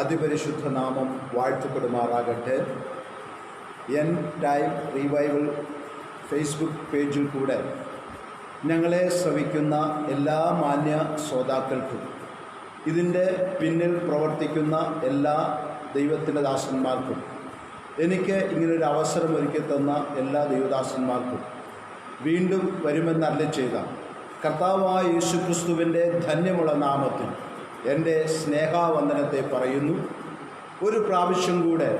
അതിപരിശുദ്ധ നാമം വാഴ്ത്തപ്പെടുമാറാകട്ടെ. എൻഡ് ടൈം റിവൈവൽ ഫേസ്ബുക്ക് പേജിൽ കൂടെ ഞങ്ങളെ ശ്രവിക്കുന്ന എല്ലാ മാന്യ ശ്രോതാക്കൾക്കും ഇതിൻ്റെ പിന്നിൽ പ്രവർത്തിക്കുന്ന എല്ലാ ദൈവത്തിൻ്റെ ദാസന്മാർക്കും എനിക്ക് ഇങ്ങനൊരു അവസരം ഒരുക്കി തന്ന എല്ലാ ദൈവദാസന്മാർക്കും വീണ്ടും വരുമെന്നരുളി ചെയ്ത കർത്താവായ യേശുക്രിസ്തുവിൻ്റെ ധന്യമുള്ള നാമത്തിൽ എൻ്റെ സ്നേഹാവന്ദനത്തെ പറയുന്നു. ഒരു പ്രാവശ്യം കൂടെ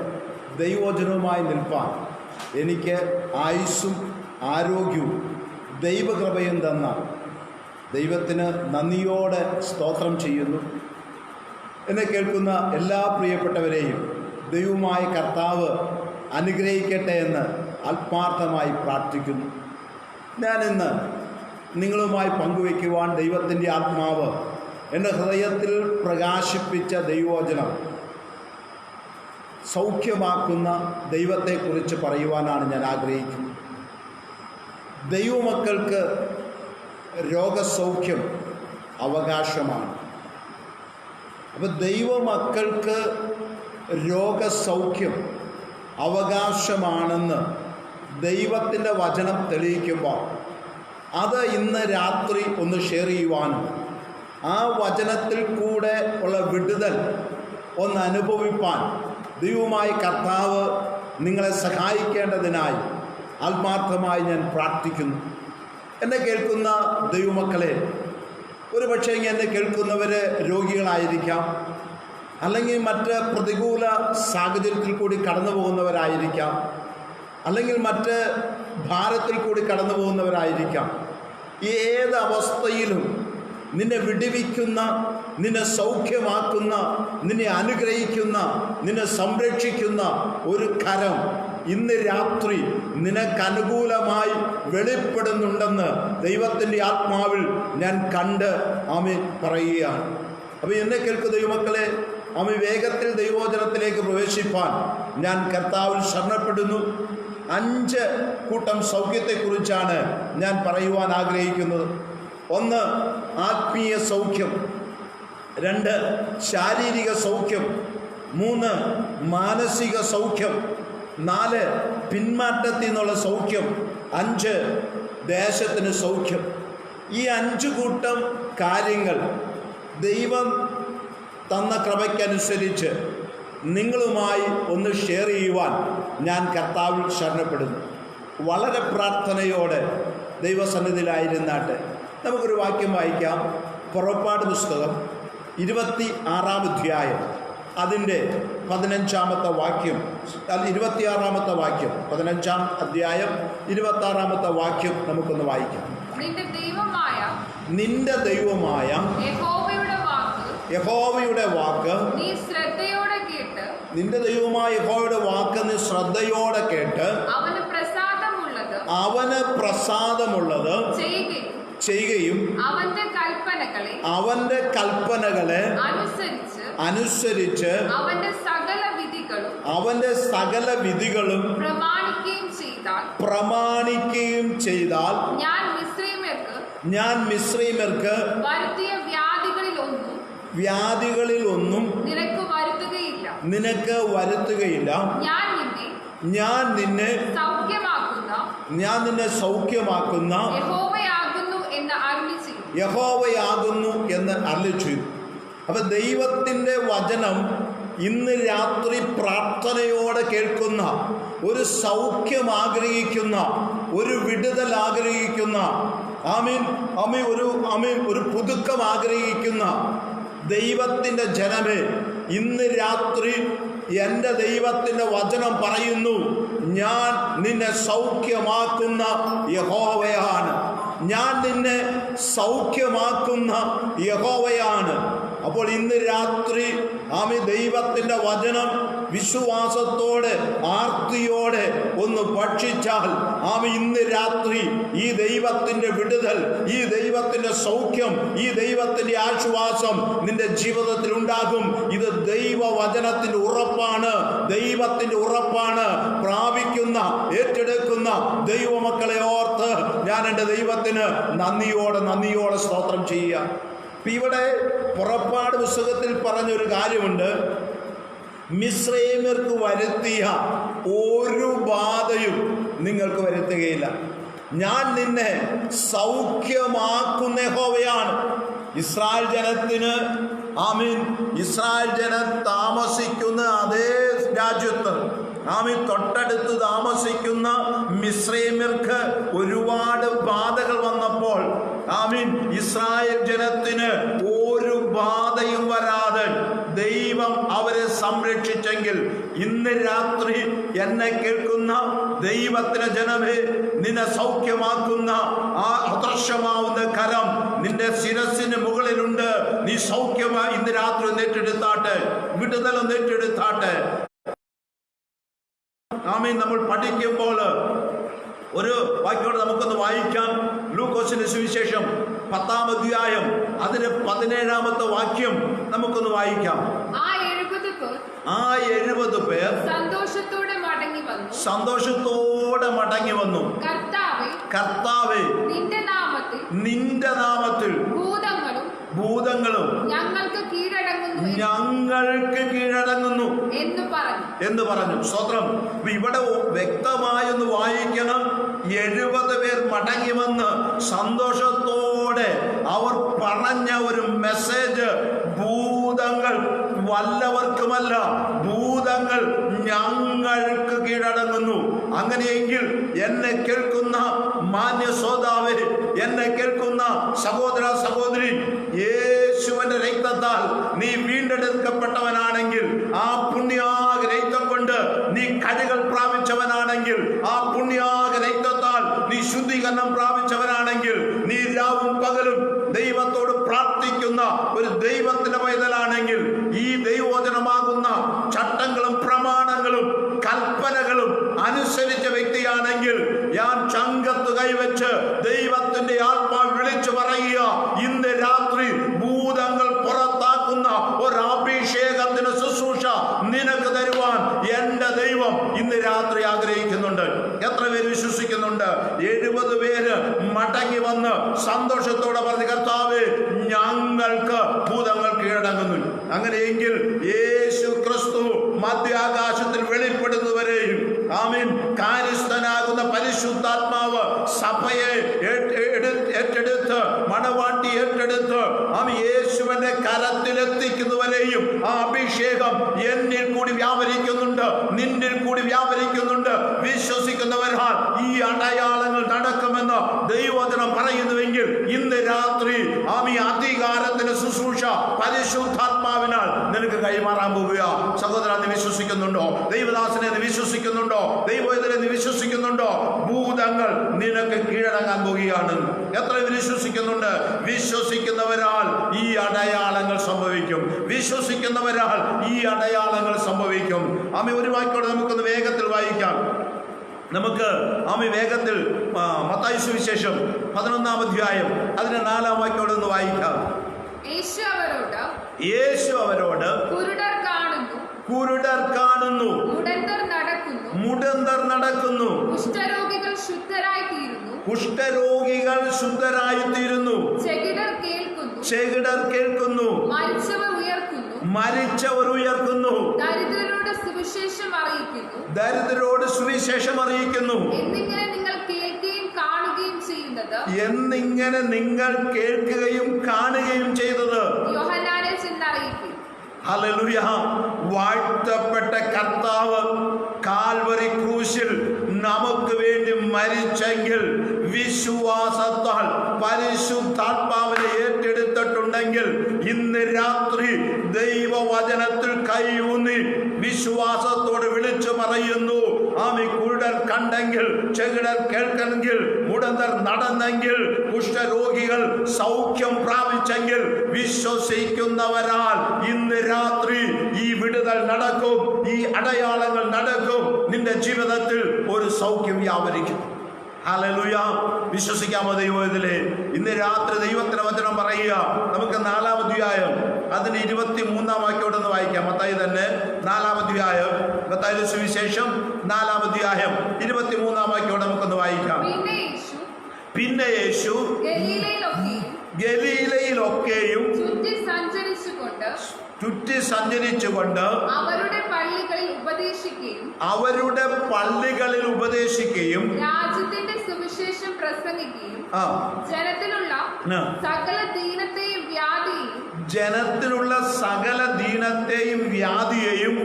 ദൈവവചനവുമായി നിൽപ്പാൻ എനിക്ക് ആയുസ്സും ആരോഗ്യവും ദൈവകൃപയും തന്ന ദൈവത്തിന് നന്ദിയോടെ സ്തോത്രം ചെയ്യുന്നു. എന്നെ കേൾക്കുന്ന എല്ലാ പ്രിയപ്പെട്ടവരെയും ദൈവമായ കർത്താവ് അനുഗ്രഹിക്കട്ടെ എന്ന് ആത്മാർത്ഥമായി പ്രാർത്ഥിക്കുന്നു. ഞാനിന്ന് നിങ്ങളുമായി പങ്കുവയ്ക്കുവാൻ ദൈവത്തിൻ്റെ ആത്മാവ് എൻ്റെ ഹൃദയത്തിൽ പ്രകാശിപ്പിച്ച ദൈവവചനം സൗഖ്യമാക്കുന്ന ദൈവത്തെക്കുറിച്ച് പറയുവാനാണ് ഞാൻ ആഗ്രഹിക്കുന്നത്. ദൈവമക്കൾക്ക് രോഗസൗഖ്യം അവകാശമാണ്. അപ്പോൾ ദൈവമക്കൾക്ക് രോഗസൗഖ്യം അവകാശമാണെന്ന് ദൈവത്തിൻ്റെ വചനം തെളിയിക്കുമ്പോൾ അത് ഇന്ന് രാത്രി ഒന്ന് ഷെയർ ചെയ്യുവാനും ആ വചനത്തിൽ കൂടെ ഉള്ള വിടുതൽ ഒന്ന് അനുഭവിപ്പാൻ ദൈവമായ കർത്താവ് നിങ്ങളെ സഹായിക്കേണ്ടതിനായി ആത്മാർത്ഥമായി ഞാൻ പ്രാർത്ഥിക്കുന്നു. എന്നെ കേൾക്കുന്ന ദൈവമക്കളെ, ഒരു പക്ഷേ എന്നെ കേൾക്കുന്നവർ രോഗികളായിരിക്കാം, അല്ലെങ്കിൽ മറ്റ് പ്രതികൂല സാഹചര്യത്തിൽ കൂടി കടന്നു പോകുന്നവരായിരിക്കാം, അല്ലെങ്കിൽ മറ്റ് ഭാരത്തിൽ കൂടി കടന്നു പോകുന്നവരായിരിക്കാം. ഏത് അവസ്ഥയിലും നിന്നെ വിടുവിക്കുന്ന, നിന്നെ സൗഖ്യമാക്കുന്ന, നിന്നെ അനുഗ്രഹിക്കുന്ന, നിന്നെ സംരക്ഷിക്കുന്ന ഒരു കരം ഇന്ന് രാത്രി നിനക്കനുകൂലമായി വെളിപ്പെടുന്നുണ്ടെന്ന് ദൈവത്തിൻ്റെ ആത്മാവിൽ ഞാൻ കണ്ട് ആമേൻ പറയുകയാണ്. അപ്പോൾ എന്നെ കേൾക്കുന്ന ദൈവമക്കളെ, വേഗത്തിൽ ദൈവവചനത്തിലേക്ക് പ്രവേശിപ്പാൻ ഞാൻ കർത്താവിൽ ശരണപ്പെടുന്നു. 5 കൂട്ടം സൗഖ്യത്തെക്കുറിച്ചാണ് ഞാൻ പറയുവാൻ ആഗ്രഹിക്കുന്നത്. 1 ആത്മീയ സൗഖ്യം, 2 ശാരീരിക സൗഖ്യം, 3 മാനസിക സൗഖ്യം, 4 പിന്മാറ്റത്തിൽ നിന്നുള്ള സൗഖ്യം, 5 ദേശത്തിന് സൗഖ്യം. ഈ 5 കൂട്ടം കാര്യങ്ങൾ ദൈവം തന്ന കൃപയ്ക്കനുസരിച്ച് നിങ്ങളുമായി ഒന്ന് ഷെയർ ചെയ്യുവാൻ ഞാൻ കർത്താവിൽ ശരണപ്പെടുന്നു. വളരെ പ്രാർത്ഥനയോടെ ദൈവസന്നിധിയിലായിരുന്നാട്ടെ നമുക്കൊരു വാക്യം വായിക്കാം. പുറപ്പാട് പുസ്തകം 26-ാം അധ്യായം അതിൻ്റെ 15-ാമത്തെ വാക്യം, 26-ാമത്തെ വാക്യം, 15-ാം അധ്യായം 26-ാമത്തെ വാക്യം നമുക്കൊന്ന് വായിക്കാം. നിന്റെ ദൈവമായ യഹോവയുടെ വാക്ക് നീ ശ്രദ്ധയോടെ കേട്ട്, നിന്റെ ദൈവമായ യഹോവയുടെ വാക്ക് നീ ശ്രദ്ധയോടെ കേട്ട് അവന് പ്രസാദമുള്ളത് ചെയ്യുകയും അവന്റെ കൽപ്പനകളെ അനുസരിച്ച് അവന്റെ സകല വിധികളും പ്രമാണിക്കുകയും ചെയ്താൽ ഞാൻ മിസ്രയീമ്യർക്ക് വ്യാധികളിലൊന്നും നിനക്ക് വരുത്തുകയില്ല. ഞാൻ നിന്നെ സൗഖ്യമാക്കുന്ന യഹോവയാകുന്നു എന്ന് അരുളിച്ചെയ്തു. അപ്പൊ ദൈവത്തിൻ്റെ വചനം ഇന്ന് രാത്രി പ്രാർത്ഥനയോടെ കേൾക്കുന്ന, ഒരു സൗഖ്യം ആഗ്രഹിക്കുന്ന, ഒരു വിടുതൽ ആഗ്രഹിക്കുന്ന, ഒരു പുതുക്കം ആഗ്രഹിക്കുന്ന ദൈവത്തിൻ്റെ ജനമേ, ഇന്ന് രാത്രി എൻ്റെ ദൈവത്തിൻ്റെ വചനം പറയുന്നു, ഞാൻ നിന്നെ സൗഖ്യമാക്കുന്ന യഹോവയാണ്. ഞാൻ നിന്നെ സൗഖ്യമാക്കുന്ന യഹോവയാണ്. അപ്പോൾ ഇന്ന് രാത്രി ദൈവത്തിൻ്റെ വചനം വിശ്വാസത്തോടെ ആർത്തിയോടെ ഒന്ന് ഭക്ഷിച്ചാൽ ഇന്ന് രാത്രി ഈ ദൈവത്തിൻ്റെ വിടുതൽ, ഈ ദൈവത്തിൻ്റെ സൗഖ്യം, ഈ ദൈവത്തിൻ്റെ ആശ്വാസം നിന്റെ ജീവിതത്തിൽ ഉണ്ടാകും. ഇത് ദൈവവചനത്തിൻ്റെ ഉറപ്പാണ്, ദൈവത്തിൻ്റെ ഉറപ്പാണ്. പ്രാപിക്കുന്ന, ഏറ്റെടുക്കുന്ന ദൈവമക്കളെ ഓർത്ത് ഞാൻ എൻ്റെ ദൈവത്തിന് നന്ദിയോടെ സ്തോത്രം ചെയ്യുക. ഇവിടെ പുറപ്പാട് പുസ്തകത്തിൽ പറഞ്ഞൊരു കാര്യമുണ്ട്. മിസ്രൈമ്യർക്ക് വരുത്തിയ ഒരു ബാധയും നിങ്ങൾക്ക് വരുത്തുകയില്ല. ഞാൻ നിന്നെ സൗഖ്യമാക്കുന്ന യഹോവയാണ്. ഇസ്രായേൽ ജനത്തിന് ആമീൻ, ഇസ്രായേൽ ജനം താമസിക്കുന്ന അതേ രാജ്യത്ത് ആമീൻ തൊട്ടടുത്ത് താമസിക്കുന്ന മിസ്രൈമ്യർക്ക് ഒരുപാട് ബാധകൾ വന്നപ്പോൾ ആമീൻ ഇസ്രായേൽ ജനത്തിന് ഒരു ബാധയും വരാതെ ദൈവം അവരെ സംരക്ഷിച്ചെങ്കിൽ ഇന്ന് രാത്രി എന്നെ കേൾക്കുന്ന ദൈവത്തിന് ജനമേ, നിന്നെ സൗഖ്യമാക്കുന്ന ആ അദൃശ്യമാവുന്ന കരം നിന്റെ ശിരസിന് മുകളിലുണ്ട്. നീ സൗഖ്യമായി ഇന്ന് രാത്രി നേറ്റെടുത്താട്ടെ, വിടുതൽ നേറ്റെടുത്താട്ടെ. ആമീൻ. നമ്മൾ പഠിക്കുമ്പോൾ ഒരു വാക്യോടെ നമുക്കൊന്ന് വായിക്കാം. ലൂക്കോസിന്റെ സുവിശേഷം 10-ാം അധ്യായം അതിന് 17-ാമത്തെ വാക്യം നമുക്കൊന്ന് വായിക്കാം. ആ 70 പേർ സന്തോഷത്തോടെ മടങ്ങി വന്നു. കർത്താവേ, നിന്റെ നാമത്തിൽ ഭൂതങ്ങളും ഞങ്ങൾക്ക് കീഴടങ്ങുന്നു എന്ന് പറഞ്ഞു. സ്തോത്രം. ഇവിടെ വ്യക്തമായൊന്ന് വായിക്കണം. 70 പേർ മടങ്ങി വന്ന് സന്തോഷത്തോടെ അവർ പറഞ്ഞ ഒരു മെസ്സേജ്, ഭൂതങ്ങൾ വല്ലവർക്കുമല്ല, ഭൂതങ്ങൾ ഞങ്ങൾക്ക് കീഴടങ്ങുന്നു. അങ്ങനെയെങ്കിൽ എന്നെ കേൾക്കുന്ന മാന്യ ശ്രോതാവേ, എന്നെ കേൾക്കുന്ന സഹോദര സഹോദരി, യേശുവിന്റെ രക്തത്താൽ നീ വീണ്ടെടുക്കപ്പെട്ടവനാണെങ്കിൽ, ആ പുണ്യാഗ രക്തം കൊണ്ട് നീ കഴുകൽ പ്രാപിച്ചവനാണെങ്കിൽ, ആ പുണ്യാഗ രക്തത്താൽ നീ ശുദ്ധീകരണം പ്രാപിച്ചവനാണെങ്കിൽ, നീ രാവും പകലും ദൈവത്തോട് പ്രാർത്ഥിക്കുന്ന ഒരു ദൈവത്തിന്റെ പൈതലാണെങ്കിൽ, ഈ ദൈവവചനമാകുന്ന ചട്ടങ്ങളും പ്രമാണങ്ങളും കൽപ്പനകളും അനുസരിച്ച വ്യക്തിയാണെങ്കിൽ, ഞാൻ ചങ്കത്ത് കൈവച്ച് ദൈവത്തിന്റെ ആത്മാവ് വിളിച്ചു പറയുക, ഇന്ന് രാത്രി ഭൂതങ്ങൾ പുറത്താക്കുന്ന ഒരു അഭിഷേകത്തിന് ശുശ്രൂഷ നിനക്ക് തരുവാൻ എന്റെ ദൈവം ഇന്ന് രാത്രി ആഗ്രഹിക്കുന്നുണ്ട്. എത്ര പേര് വിശ്വസിക്കുന്നുണ്ട്? 70 പേര് മടങ്ങി വന്ന് സന്തോഷത്തോടെ പറഞ്ഞു, കർത്താവേ, ഞങ്ങൾക്ക് ഭൂതങ്ങൾ കീഴടങ്ങുന്നു. അങ്ങനെയെങ്കിൽ യേശു ക്രിസ്തു മധ്യാകാശത്തിൽ വെളിപ്പെടുന്നവരെയും ആമീൻ കാര്യസ്ഥനാകുന്ന പരിശുദ്ധാത്മാവ് സഭയെ ഏറ്റെടുത്ത് മണവാട്ടി ഏറ്റെടുത്ത് യേശുവിന്റെ കരത്തിലെത്തിക്കുന്നവരെയും ആ അഭിഷേകം എന്നിൽ കൂടി വ്യാപരിക്കുന്നുണ്ട്, നിന്നിൽ കൂടി വ്യാപരിക്കുന്നുണ്ട്. വിശ്വസിക്കുന്നവരാൽ ഈ അടയാളങ്ങൾ നടക്കുമെന്ന് ദൈവവചനം പറയുന്നുവെങ്കിൽ ഇന്ന് രാത്രി അധികാരത്തിന് ശുശ്രൂഷ പരിശുദ്ധാത്മാവിനാൽ നിനക്ക് കൈമാറാൻ പോവുക. സഹോദര, നീ വിശ്വസിക്കുന്നുണ്ടോ? ദൈവദാസനെ നീ വിശ്വസിക്കുന്നുണ്ടോ? ദൈവത്തിനെ നീ വിശ്വസിക്കുന്നുണ്ടോ? ഭൂതങ്ങൾ നിനക്ക് കീഴടങ്ങാൻ പോവുകയാണ്. എത്ര വിശ്വസിക്കുന്നുണ്ട്? വിശ്വസിക്കുന്നവരാൽ ഈ അടയാളങ്ങൾ സംഭവിക്കും. വിശ്വസിക്കുന്നവരാൽ ഈ അടയാളങ്ങൾ സംഭവിക്കും. ഒരു വാക്യോടെ നമുക്കൊന്ന് വേഗത്തിൽ വായിക്കാം. നമുക്ക് വേഗത്തിൽ മത്തായി സുവിശേഷം 11-ാം അധ്യായം അതിന്റെ 4-ാം വാക്യോടെ ഒന്ന് വായിക്കാം. യേശു അവരോട് കുരുടർ കാണുന്നു, മുടന്തർ നടക്കുന്നു, കുഷ്ഠരോഗികൾ ശുദ്ധരായിത്തീരുന്നു, ചെകിടർ കേൾക്കുന്നു, മരിച്ചവർ ഉയർക്കുന്നു, ദരിദ്രരോട് സുവിശേഷം അറിയിക്കുന്നു എന്നിങ്ങനെ നിങ്ങൾ കേൾക്കുകയും കാണുകയും ചെയ്തത് ഹല്ലേലൂയ. വാഴ്ത്തപ്പെട്ട കർത്താവ് കാൽവരി ക്രൂശിൽ നമുക്ക് വേണ്ടി മരിച്ചെങ്കിൽ, വിശ്വാസത്താൽ പരിശുദ്ധാത്മാവിനെ ഏറ്റെടുത്തിട്ടുണ്ടെങ്കിൽ, ഇന്ന് രാത്രി ദൈവവചനത്തിൽ കൈയൂന്നി വിശ്വാസത്തോട് വിളിച്ചു പറയുന്നു, കുരുടർ കണ്ടെങ്കിൽ, ചെകിടർ കേൾക്കെങ്കിൽ, മുടന്തർ നടന്നെങ്കിൽ, കുഷ്ഠരോഗികൾ സൗഖ്യം പ്രാപിച്ചെങ്കിൽ, വിശ്വസിക്കുന്നവരാൽ ഇന്ന് രാത്രി ഈ വിടുതൽ നടക്കും, ഈ അടയാളങ്ങൾ നടക്കും. നിന്റെ ജീവിതത്തിൽ ഒരു സൗഖ്യം വ്യാപരിക്കും. ഹല്ലേലൂയ. വിശ്വസിക്കാമോ ദൈവത്തിലെ? ഇന്ന് രാത്രി ദൈവത്തിന്റെ വചനം പറയുക. നമുക്ക് 4-ാം അധ്യായം അതിന് 23-ാം വാക്യോടൊന്ന് വായിക്കാം. മത്തായി തന്നെ 4-ാം അധ്യായം, മത്തായിയുടെ സുവിശേഷം 4-ാം അധ്യായം 23-ാം വാക്യോടെ നമുക്കൊന്ന് വായിക്കാം. പിന്നെ യേശു ഗലീലയിലൊക്കെയും ചുറ്റി സഞ്ചരിച്ചുകൊണ്ട് അവരുടെ പള്ളികളിൽ ഉപദേശിക്കുകയും അവരുടെ പള്ളികളിൽ ഉപദേശിക്കുകയും രാജ്യത്തിന്റെ സുവിശേഷം പ്രസംഗിക്കുകയും ജനത്തിലുള്ള സകല ദീനത്തെയും വ്യാധിയെയും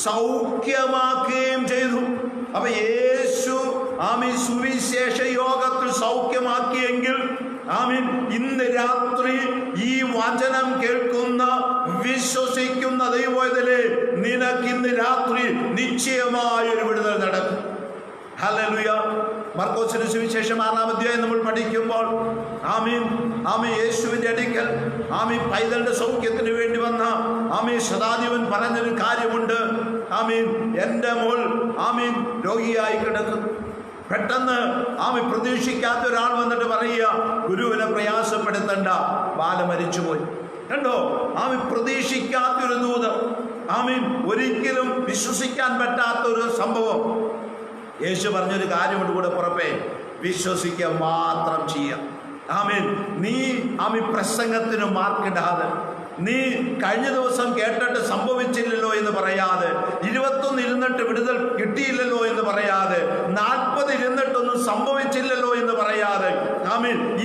സൗഖ്യമാക്കുകയും ചെയ്തു. അപ്പൊ യേശു സുവിശേഷ യോഗത്തിൽ സൗഖ്യമാക്കിയെങ്കിൽ ഇന്ന് രാത്രി ഈ വചനം കേൾക്കുന്ന വിശ്വസിക്കുന്ന ദൈവത്തിലെ നിനക്ക് ഇന്ന് രാത്രി നിശ്ചയമായ ഒരു വിടുതൽ നടക്കും. ഹല്ലേലൂയ. മർക്കോസിന്റെ സുവിശേഷം 6-ാം അധ്യായം നമ്മൾ പഠിക്കുമ്പോൾ യേശുവിന്റെ അടുക്കൽ പൈതലിന്റെ സൗഖ്യത്തിന് വേണ്ടി വന്ന ശതാധിപൻ പറഞ്ഞൊരു കാര്യമുണ്ട്. എന്റെ മോൾ രോഗിയായി കിടക്കുന്നു. പെട്ടെന്ന് പ്രതീക്ഷിക്കാത്ത ഒരാൾ വന്നിട്ട് പറയുക, ഗുരുവിനെ പ്രയാസപ്പെടുത്തണ്ട, ബാല മരിച്ചുപോയി. കണ്ടോ? പ്രതീക്ഷിക്കാത്തൊരു ദൂത്, ഒരിക്കലും വിശ്വസിക്കാൻ പറ്റാത്തൊരു സംഭവം. യേശു പറഞ്ഞൊരു കാര്യമുണ്ട്, കൂടെ പുറപ്പേ, വിശ്വസിക്കുക മാത്രം ചെയ്യാം. നീ പ്രസംഗത്തിന് മാർക്കിടാതെ, നീ കഴിഞ്ഞ ദിവസം കേട്ടിട്ട് സംഭവിച്ചില്ലല്ലോ എന്ന് പറയാതെ, 21 ഇരുന്നിട്ട് വിടുതൽ കിട്ടിയില്ലല്ലോ എന്ന് പറയാതെ, 40 ഇരുന്നിട്ടൊന്നും സംഭവിച്ചില്ലല്ലോ എന്ന് പറയാതെ,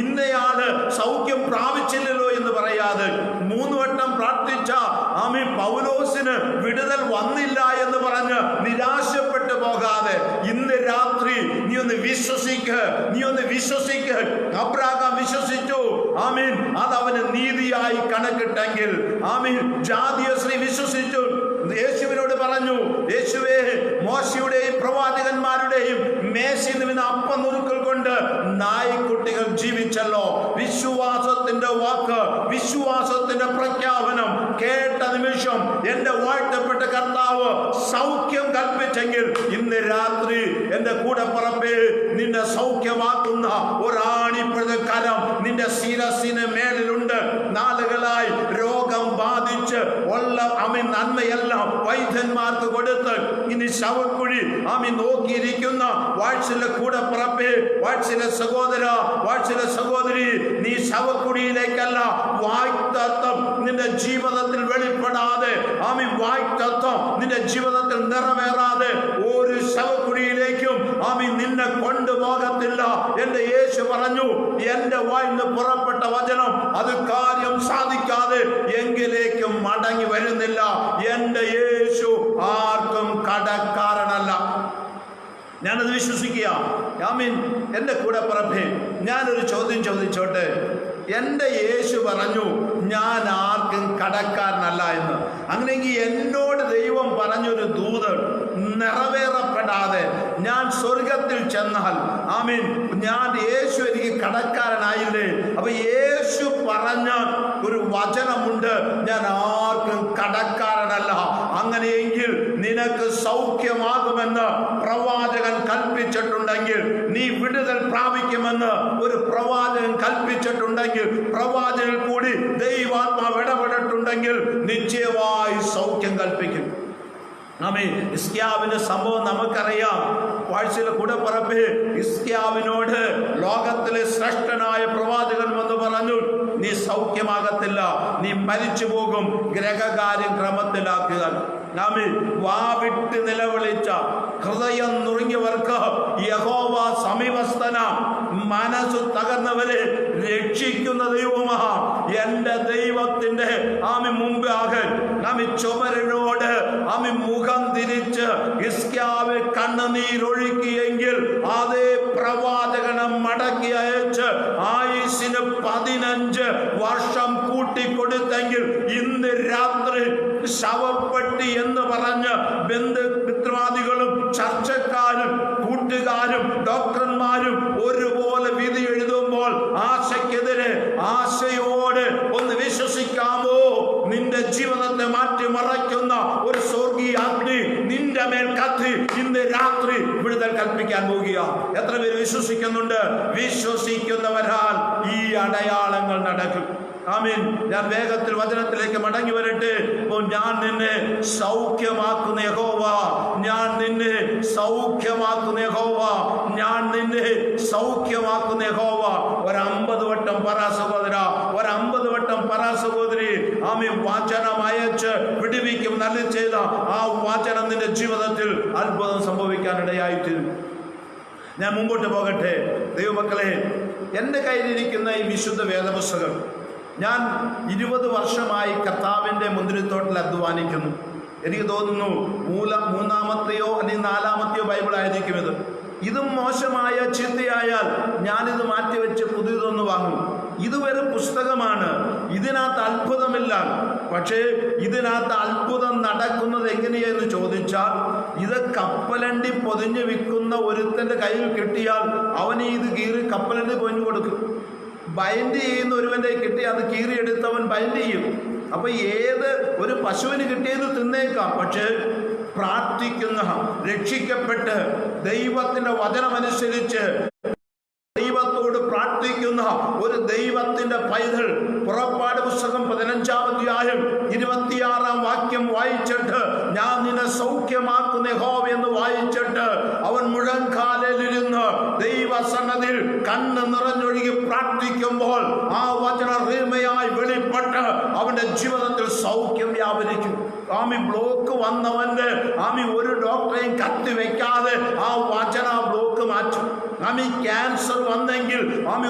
ഇന്നയാള് സൗഖ്യം പ്രാപിച്ചില്ലല്ലോ എന്ന് പറയാതെ, 3 വട്ടം പ്രാർത്ഥിച്ച പൗലോസിന് വിടുതൽ വന്നില്ല എന്ന് പറഞ്ഞ് നിരാശപ്പെട്ടു പോകാതെ, ഇന്ന് രാത്രി നീ ഒന്ന് വിശ്വസിക്ക. അബ്രാഹാം വിശ്വസിച്ചു. അത് അവന് നീതിയായി കണക്കിട്ടെങ്കിൽ ജാതീയ സ്ത്രീ വിശ്വസിച്ചു. യേശുവിനോട് പറഞ്ഞു, യേശുവേ, മോശയുടെയും പ്രവാചകന്മാരുടെയും മേശയിൽ നിന്ന് അപ്പം നുറുക്കൽ കൊണ്ട് നായ്ക്കുട്ടികൾ ജീവിച്ചല്ലോ. വിശ്വാസത്തിന്റെ വാക്ക്, വിശ്വാസത്തിന്റെ പ്രഖ്യാപനം കേട്ട നിമിഷം എന്റെ വാഴ്ത്തപ്പെട്ട കർത്താവ് സൗഖ്യം കൽപ്പിച്ചെങ്കിൽ ഇന്ന് രാത്രി എന്റെ കൂടെ പുറപ്പേ, നിന്നെ സൗഖ്യമാക്കുന്ന ഒരാണിപ്പഴ കരം നിന്റെ ശിരസിന് മേലിലുണ്ട്. നാളുകളായി രോഗം ബാധിച്ച് ഉള്ള നന്മയെല്ലാം വൈദ്യന്മാർക്ക് കൊടുത്ത് ഇനി ശവക്കുഴി നോക്കിയിരിക്കുന്ന വാഴ്ചയിലെ കൂടെ പുറപ്പേ, വാഴ്ചയിലെ സഹോദര, വാഴ്ചയിലെ സഹോദരി, നീ ശവക്കുഴിയിലേക്കല്ല, വായ്തത്വം നിന്റെ ജീവിതത്തിൽ വെളിപ്പെടാതെ, വായ്തത്വം നിന്റെ ജീവിതത്തിൽ നിറവേറാതെ ഒരു ശവക്കുഴിയിലേക്കും നിന്നെ കൊണ്ടുപോകത്തില്ല. എന്റെ യേശു പറഞ്ഞു, എന്റെ വായിന്ന് പുറപ്പെട്ട വചനം അത് കാര്യം സാധിക്കാതെ എങ്കിലേക്കും മടങ്ങി വരുന്നില്ല. എന്റെ യേശു ആർക്കും കടക്കാരനല്ല. ഞാനത് വിശ്വസിക്കുക. എന്റെ കൂടെ പുറമേ ഞാനൊരു ചോദ്യം ചോദിച്ചോട്ടെ. എൻ്റെ യേശു പറഞ്ഞു ഞാൻ ആർക്കും കടക്കാരനല്ല എന്ന്. അങ്ങനെയെങ്കിൽ എന്നോട് ദൈവം പറഞ്ഞൊരു ദൂത് നിറവേറപ്പെടാതെ ഞാൻ സ്വർഗത്തിൽ ചെന്നാൽ ഞാൻ യേശു എനിക്ക് കടക്കാരനായില്ലേ? അപ്പൊ യേശു പറഞ്ഞ ഒരു വചനമുണ്ട്, ഞാൻ ആർക്കും കടക്കാരനല്ല. അങ്ങനെയെങ്കിൽ നിനക്ക് സൗഖ്യമാകുമെന്ന് പ്രവാചകൻ കൽപ്പിച്ചിട്ടുണ്ടെങ്കിൽ, നീ വിടുതൽ പ്രാപിക്കുമെന്ന് ഒരു പ്രവാചകൻ കൽപ്പിച്ചിട്ടുണ്ടെങ്കിൽ, പ്രവാചകൻ കൂടി ദൈവാത്മാവ് ഇടപെട്ടിട്ടുണ്ടെങ്കിൽ നിശ്ചയമായി സൗഖ്യം കൽപ്പിക്കും. ഹിസ്കിയാവിന്റെ സംഭവം നമുക്കറിയാം. വാഴ്ചയിലെ കൂടെ പറമ്പേ, ഹിസ്കിയാവിനോട് ലോകത്തിലെ ശ്രേഷ്ഠനായ പ്രവാചകൻ വന്ന് പറഞ്ഞു, നീ സൗഖ്യമാകത്തില്ല, നീ മരിച്ചു പോകും, ഗ്രഹകാര്യം ക്രമത്തിലാക്കുക. വാവിട്ട് നിലവിളിച്ച ഹൃദയം നുറുങ്ങിയവർക്ക് യഹോവ സമീപസ്ഥന, മനസ്സ് തകർന്നവരെ രക്ഷിക്കുന്ന ദൈവമാ. എന്റെ ദൈവത്തിന്റെ മുമ്പാകെ ചുമരനോട് മുഖം തിരിച്ച് ഹിസ്കിയാവ് കണ്ണുനീരൊഴുക്കിയെങ്കിൽ അതേ പ്രവാചകനെ മടക്കി അയച്ച് ആയുസ്സിന് 15 വർഷം കൂട്ടിക്കൊടുത്തെങ്കിൽ ഇന്ന് രാത്രി ശവപ്പെട്ടി എന്ന് പറഞ്ഞ് ബന്ധുമിത്രാദികളും ചർച്ചക്കാരും കൂട്ടുകാരും ഡോക്ടർമാരും ഒരുപോലെ വിധി എഴുതുമ്പോൾ ആശയ്ക്കെതിരെ ആശയോട് ഒന്ന് വിശ്വസിക്കാമോ? നിന്റെ ജീവിതത്തെ മാറ്റിമറയ്ക്കുന്ന ഒരു സ്വർഗീയ അഗ്നി നിന്റെ മേൽ കത്തി ഇന്ന് രാത്രി വിടുതൽ കൽപ്പിക്കാൻ പോകുക. എത്ര പേര് വിശ്വസിക്കുന്നുണ്ട്? വിശ്വസിക്കുന്നവരാൽ ഈ അടയാളങ്ങൾ നടക്കും. ആമീൻ. ഞാൻ വേഗത്തിൽ വചനത്തിലേക്ക് മടങ്ങി വരട്ടെ. ഞാൻ നിന്നെ സൗഖ്യമാക്കുന്ന യഹോവ, ഞാൻ നിന്നെ സൗഖ്യമാക്കുന്ന യഹോവ, ഞാൻ നിന്നെ സൗഖ്യമാക്കുന്ന യഹോവ. 50 വട്ടം പറ സഹോദര, 50 വട്ടം പറ സഹോദരി. ആമീൻ. വചനം അയച്ച് ജീവിക്കും. നല്ല ചെയ്ത ആ വചനം നിന്റെ ജീവിതത്തിൽ അത്ഭുതം സംഭവിക്കാനിടയായിത്തീരും. ഞാൻ മുമ്പോട്ട് പോകട്ടെ. ദൈവമക്കളെ, എൻ്റെ കയ്യിലിരിക്കുന്ന ഈ വിശുദ്ധ വേദപുസ്തകം ഞാൻ 20 വർഷമായി കർത്താവിൻ്റെ മുന്തിരിത്തോട്ടിൽ അധ്വാനിക്കുന്നു. എനിക്ക് തോന്നുന്നു മൂന്നാമത്തെയോ അല്ലെങ്കിൽ 4ാമത്തെയോ ബൈബിളായിരിക്കും ഇത്. ഇതും മോശമായ ചീത്തയായാൽ ഞാനിത് മാറ്റിവെച്ച് പുതിയതൊന്ന് വാങ്ങും. ഇത് വെറും പുസ്തകമാണ്, ഇതിനകത്ത് അത്ഭുതമില്ല. പക്ഷേ ഇതിനകത്ത് അത്ഭുതം നടക്കുന്നത് എങ്ങനെയെന്ന് ചോദിച്ചാൽ, ഇത് കപ്പലണ്ടി പൊതിഞ്ഞ് വിൽക്കുന്ന ഒരുത്തൻ്റെ കയ്യിൽ കിട്ടിയാൽ അവന് ഇത് കീറി കപ്പലണ്ടി പൊതിഞ്ഞു കൊടുക്കും. ബൈൻഡ് ചെയ്യുന്ന ഒരുവൻ്റെ കിട്ടി അത് കീറിയെടുത്തവൻ ബൈൻഡ് ചെയ്യും. അപ്പൊ ഏത് ഒരു പശുവിന് കിട്ടിയത് തിന്നേക്കാം, പക്ഷേ പ്രാർത്ഥിക്കുന്ന, രക്ഷിക്കപ്പെട്ട് ദൈവത്തിന്റെ വചനമനുസരിച്ച് ദൈവത്തോട് പ്രാർത്ഥിക്കുന്ന ഒരു ദൈവത്തിന്റെ പൈതൽ, പുറപ്പാട് പുസ്തകം 15-ാം അധ്യായം 26-ാം വാക്യം വായിച്ചിട്ട്, ഞാൻ നിന്നെ സൗഖ്യമാക്കുന്ന യഹോവ എന്ന് വായിച്ചിട്ട് അവൻ മുഴങ്കാലിലിരുന്ന് ദൈവസന്നതിൽ കണ്ണ് നിറഞ്ഞൊഴുകി പ്രാർത്ഥിക്കുമ്പോൾ ആ വചന റീമയായി വെളിപ്പെട്ട് അവന്റെ ജീവിതത്തിൽ സൗഖ്യം വ്യാപരിക്കും. ബ്ലോക്ക് വന്നവന്റെ ഒരു ഡോക്ടറെയും കത്തിവെക്കാതെ ആ വചന ബ്ലോക്ക് മാറ്റും. ക്യാൻസർ വന്നെങ്കിൽ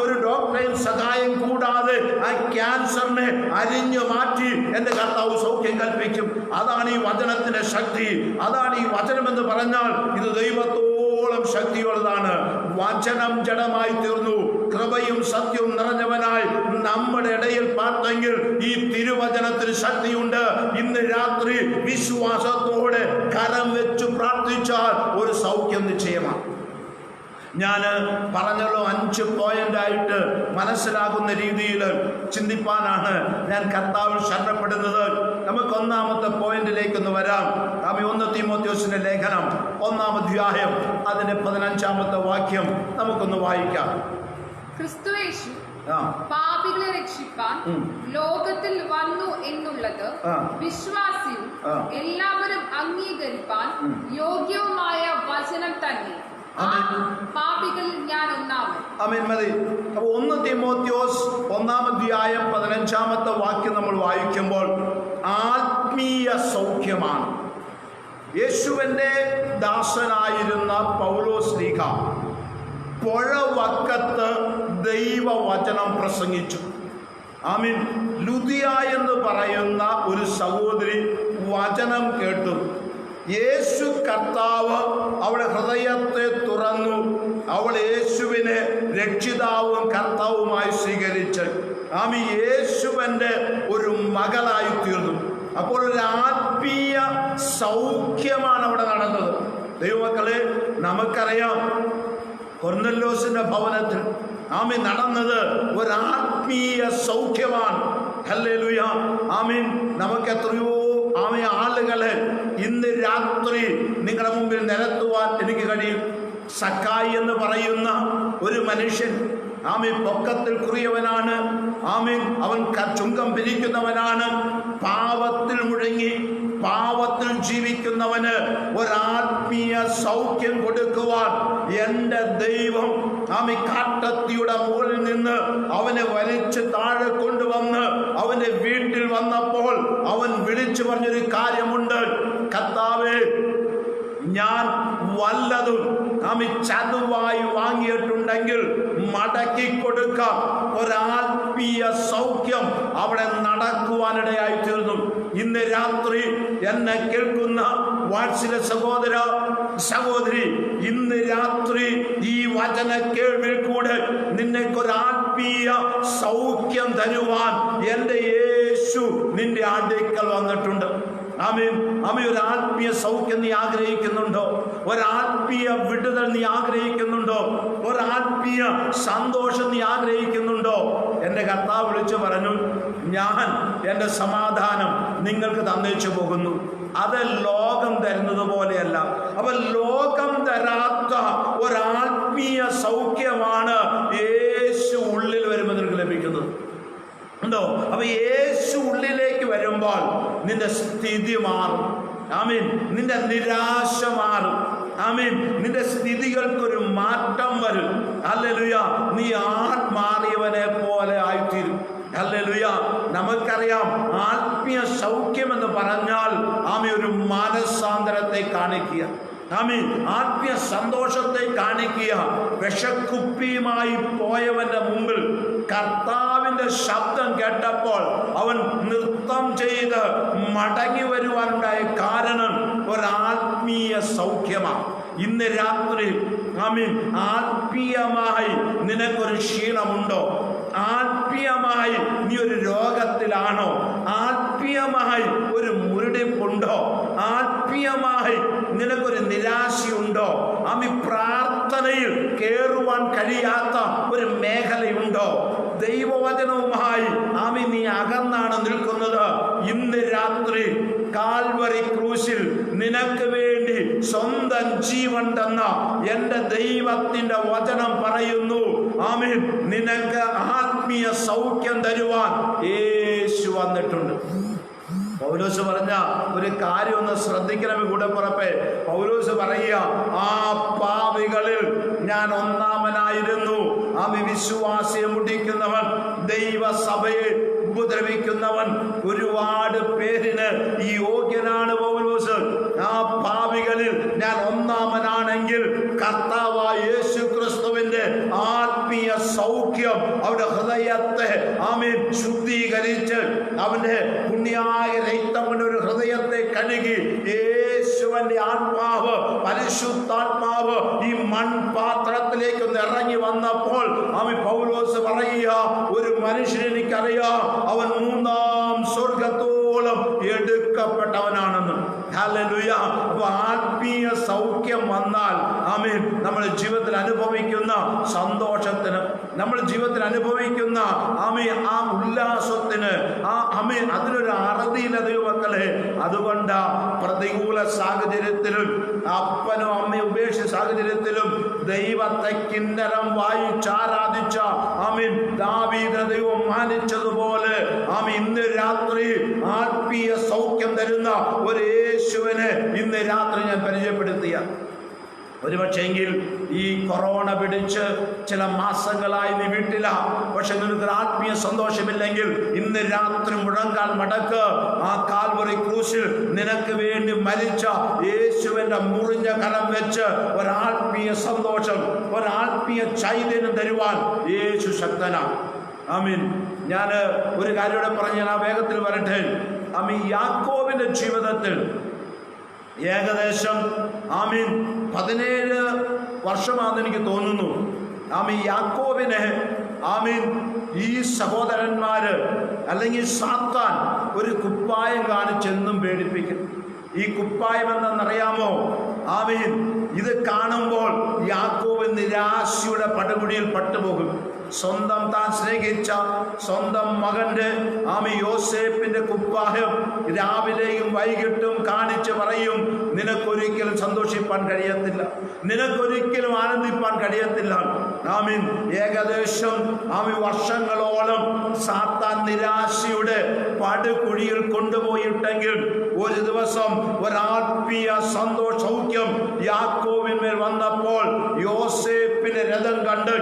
ഒരു ഡോക്ടറെയും സഹായം കൂടാതെ ആ ക്യാൻസറിനെ അരിഞ്ഞു മാറ്റി എന്റെ കർത്താവ് സൗഖ്യം കൽപ്പിക്കും. അതാണ് ഈ വചനത്തിന്റെ ശക്തി. അതാണ് ഈ വചനം എന്ന് പറഞ്ഞാൽ ഇത് ദൈവത്തോളം ശക്തിയുള്ളതാണ്. വചനം ജഡമായി തീർന്നു, കൃപയും സത്യവും നിറഞ്ഞവനായി നമ്മുടെ ഇടയിൽ പാർത്തെങ്കിൽ ഈ തിരുവചനത്തിന് ശക്തിയുണ്ട്. ഇന്ന് രാത്രി വിശ്വാസത്തോടെ കരം വെച്ച് പ്രാർത്ഥിച്ചാൽ ഒരു സൗഖ്യം നിശ്ചയമാണ്. ഞാൻ പറഞ്ഞല്ലോ 5 പോയിന്റായിട്ട് മനസ്സിലാകുന്ന രീതിയിൽ ചിന്തിപ്പാനാണ് ഞാൻ കർത്താവിൽ ശരണപ്പെടുന്നത്. നമുക്ക് 1ാമത്തെ പോയിന്റിലേക്കൊന്ന് വരാം. 1 തീമോഥെയോസിന്റെ ലേഖനം 1-ാം അധ്യായം അതിന്റെ 15-ാമത്തെ വാക്യം നമുക്കൊന്ന് വായിക്കാം. ക്രിസ്തുയേശു പാപികളെ രക്ഷിപ്പാൻ ലോകത്തിൽ വന്നു എന്നുള്ളത് വിശ്വാസിയും എല്ലാവരും അംഗീകരിപ്പാൻ യോഗ്യവുമായ വചനം തന്നെ. പാപികളിൽ ഞാൻ ഒന്നാമൻ. മതി. അപ്പൊ 1 തീമോഥെയോസ് 1-ാം അധ്യായം 15-ാമത്തെ വാക്യം നമ്മൾ വായിക്കുമ്പോൾ ആത്മീയ സൗഖ്യമാണ്. യേശുവിന്റെ ദാസനായിരുന്ന പൗലോസ്ലീഹ പുഴവക്കത്ത് ദൈവവചനം പ്രസംഗിച്ചു. ലുദിയ എന്ന് പറയുന്ന ഒരു സഹോദരി വചനം കേട്ടു. യേശു കർത്താവ് അവളുടെ ഹൃദയത്തെ തുറന്നു. അവൾ യേശുവിനെ രക്ഷിതാവും കർത്താവുമായി സ്വീകരിച്ച് യേശുവിൻ്റെ ഒരു മകളായി തീർന്നു. അപ്പോൾ ഒരു ആത്മീയ സൗഖ്യമാണ് അവിടെ നടന്നത്. ദൈവമക്കളെ, നമുക്കറിയാം കൊർന്നല്യോസിന്റെ ഭവനത്തിൽ നടന്നത് ഒരു ആത്മീയ സൗഖ്യമാണ്. ഹല്ലേലൂയ. നമുക്ക് എത്രയോ ആളുകളെ ഇന്ന് രാത്രി നിങ്ങളുടെ മുമ്പിൽ നിരത്തുവാൻ എനിക്ക് കഴിയും. സക്കായി എന്ന് പറയുന്ന ഒരു മനുഷ്യൻ പൊക്കത്തിൽ കുറിയവനാണ്. അവൻ ചുങ്കം പിരിക്കുന്നവനാണ്. പാവത്തിൽ മുഴങ്ങി പാവത്തിൽ ജീവിക്കുന്നവന് ഒരാത്മീയ സൗഖ്യം കൊടുക്കുവാൻ എൻ്റെ ദൈവം കാട്ടത്തിയുടെ മുകളിൽ നിന്ന് അവനെ വലിച്ച് താഴെ കൊണ്ടുവന്ന് അവന്റെ വീട്ടിൽ വന്നപ്പോൾ അവൻ വിളിച്ചു പറഞ്ഞൊരു കാര്യമുണ്ട്. കർത്താവേ, ഞാൻ വല്ലതും ചതുവായി വാങ്ങിയിട്ടുണ്ടെങ്കിൽ മടക്കി കൊടുക്കാം. ഒരാത്മീയ സൗഖ്യം അവിടെ നടക്കുവാനിടയായി തീർന്നു. ഇന്ന് രാത്രി എന്നെ കേൾക്കുന്ന വാത്സല്യ സഹോദര സഹോദരി, ഇന്ന് രാത്രി ഈ വചന കേൾവിൽ കൂടെ നിനക്കൊരാത്മീയ സൗഖ്യം തരുവാൻ എൻ്റെ യേശു നിന്റെ അടുക്കൽ വന്നിട്ടുണ്ട്. ഒരു ആത്മീയ സൗഖ്യം നീ ആഗ്രഹിക്കുന്നുണ്ടോ? ഒരാത്മീയ വിടുതൽ നീ ആഗ്രഹിക്കുന്നുണ്ടോ? ഒരാത്മീയ സന്തോഷം നീ ആഗ്രഹിക്കുന്നുണ്ടോ? എൻ്റെ കർത്താവ് വിളിച്ചു പറഞ്ഞു, ഞാൻ എൻ്റെ സമാധാനം നിങ്ങൾക്ക് തന്നേച്ചു പോകുന്നു. അത് ലോകം തരുന്നത് പോലെയല്ല. അപ്പൊ ലോകം തരാത്ത ഒരാത്മീയ സൗഖ്യമാണ് യേശു ഉള്ളിൽ വരുമ്പോൾ നിനക്ക് ലഭിക്കുന്നത്. ഉണ്ടോ? അപ്പൊ യേശു ഉള്ളിലേക്ക് വരുമ്പോൾ നിന്റെ സ്ഥിതി മാറും. നിന്റെ നിരാശ മാറും. നിന്റെ സ്ഥിതികൾക്കൊരു മാറ്റം വരും. ഹല്ലേലൂയ. നീ മാറിയവനെ പോലെ ആയിത്തീരും. ഹല്ലേലൂയ. നമുക്കറിയാം ആത്മീയ സൗഖ്യം എന്ന് പറഞ്ഞാൽ ഒരു മാനസാന്തരത്തെ കാണിക്കുക, ആത്മീയ സന്തോഷത്തെ കാണിക്കുക. വിഷക്കുപ്പിയുമായി പോയവന്റെ മുമ്പിൽ കർത്താവിന്റെ ശബ്ദം കേട്ടപ്പോൾ അവൻ നൃത്തം ചെയ്ത് മടങ്ങി വരുവാനുണ്ടായ കാരണം ഒരാത്മീയ സൗഖ്യമാണ്. ഇന്ന് രാത്രി ആത്മീയമായി നിനക്കൊരു ക്ഷീണമുണ്ടോ? ആത്മീയമായി നീ ഒരു രോഗത്തിലാണോ? ആത്മീയമായി ഒരു മുരടിപ്പുണ്ടോ? ആത്മീയമായി നിനക്കൊരു നിരാശയുണ്ടോ? പ്രാർത്ഥനയിൽ കേറുവാൻ കഴിയാത്ത ഒരു മേഖലയുണ്ടോ? ദൈവവചനവുമായി നീ അകന്നാണ് നിൽക്കുന്നത്. ഇന്ന് രാത്രി കാൽവറി ക്രൂശിൽ നിനക്ക് വേണ്ടി സ്വന്തം ജീവൻ തന്ന എൻ്റെ ദൈവത്തിന്റെ വചനം പറയുന്നു, നിനക്ക് ആത്മീയ സൗഖ്യം തരുവാൻ യേശു വന്നിട്ടുണ്ട്. പൗലോസ് പറഞ്ഞ ഒരു കാര്യം ഒന്ന് ശ്രദ്ധിക്കണമേ കൂടപ്പുറപ്പേ. പൗലോസ് പറയുക, ആ പാപികളിൽ ഞാൻ ഒന്നാമനായിരുന്നു. വിശ്വാസിയെ മുടിക്കുന്നവൻ, ദൈവസഭയെ ഉപദ്രവിക്കുന്നവൻ, ഒരുപാട് പേരിന് ഈ യോഗ്യനാണ് പൗലോസ്. ആ പാപികളിൽ ഞാൻ ഒന്നാമനാണെങ്കിൽ കർത്താവായ യേശു ക്രിസ്തുവിന്റെ ആത്മീയ സൗഖ്യം അവരുടെ ഹൃദയത്തെ ശുദ്ധീകരിച്ച് അവന്റെ പുണ്യായ രക്തം കൊണ്ട് ഒരു ഹൃദയത്തെ കഴുകി യേശുവിന്റെ ആത്മാവ്, പരിശുദ്ധാത്മാവ് ഈ മൺപാത്രത്തിലേക്ക് ഒന്ന് ഇറങ്ങി വന്നപ്പോൾ പൗലോസ് പറയുക, ഒരു മനുഷ്യനെ എനിക്കറിയാം, അവൻ മൂന്നാം സ്വർഗത്തോളം എടുക്കപ്പെട്ടവനാണെന്ന്. ഹല്ലേലൂയ. അപ്പോൾ ആത്മീയ സൗഖ്യം വന്നാൽ നമ്മുടെ ജീവിതത്തിൽ അനുഭവിക്കുന്ന സന്തോഷത്തിന്, നമ്മുടെ ജീവിതത്തിൽ അനുഭവിക്കുന്ന ആ ഉല്ലാസത്തിന് അതിനൊരു അറുതിയില്ല ദൈവമക്കളെ. അതുകൊണ്ട് പ്രതികൂല സാഹചര്യത്തിലും അപ്പനും അമ്മയും ഉപേക്ഷിച്ച സാഹചര്യത്തിലും ദൈവത്തെ കിന്നരം വായിച്ചാരാധിച്ച ദാവീദിനെ ദൈവം മാനിച്ചതുപോലെ ഇന്ന് രാത്രി ആത്മീയ സൗഖ്യം തരുന്ന ഒരു യേശുവിനെ ഇന്ന് രാത്രി ഞാൻ പരിചയപ്പെടുത്തിയ. ഒരുപക്ഷെങ്കിൽ ഈ കൊറോണ പിടിച്ച് ചില മാസങ്ങളായി നീ വീട്ടില, പക്ഷെ നിനക്ക് ആത്മീയ സന്തോഷമില്ലെങ്കിൽ ഇന്ന് രാത്രി മുഴങ്കാൽ മടക്ക്. ആ കാൽവറി ക്രൂശിൽ നിനക്ക് വേണ്ടി മരിച്ച യേശുവിന്റെ മുറിഞ്ഞ കരം വെച്ച് ഒരാത്മീയ സന്തോഷം, ഒരാത്മീയ ചൈതന്യം തരുവാൻ യേശു ശക്തനാണ്. ഞാൻ ഒരു കാര്യം കൂടെ പറഞ്ഞ് ഞാൻ ആ വേഗത്തിൽ വരട്ടെ. യാക്കോബിന്റെ ജീവിതത്തിൽ ഏകദേശം 17 വർഷമാണെന്ന് എനിക്ക് തോന്നുന്നു. യാക്കോബിനെ ഈ സഹോദരന്മാര് അല്ലെങ്കിൽ സാത്താൻ ഒരു കുപ്പായം കാണിച്ചെന്നും പേടിപ്പിക്കും. ഈ കുപ്പായം എന്തെന്നറിയാമോ? ഇത് കാണുമ്പോൾ യാക്കോബ് നിരാശയുടെ പടുകുടിയിൽ പെട്ടുപോകും. സ്വന്തം താൻ സ്നേഹിച്ച സ്വന്തം മകന്റെ യോസേപ്പിന്റെ കുപ്പായം രാവിലെയും വൈകിട്ടും കാണിച്ച് പറയും, നിനക്കൊരിക്കലും സന്തോഷിപ്പാൻ കഴിയത്തില്ല, നിനക്കൊരിക്കലും ആനന്ദിപ്പാൻ കഴിയത്തില്ല. ഏകദേശം വർഷങ്ങളോളം സാത്താൻ നിരാശയുടെ പടുകുഴിയിൽ കൊണ്ടുപോയിട്ടെങ്കിൽ ഒരു ദിവസം ഒരാത്മീയ സൗഖ്യം യാക്കോബിന്മേൽ വന്നപ്പോൾ യോസേപ്പിന്റെ രഥം കണ്ട്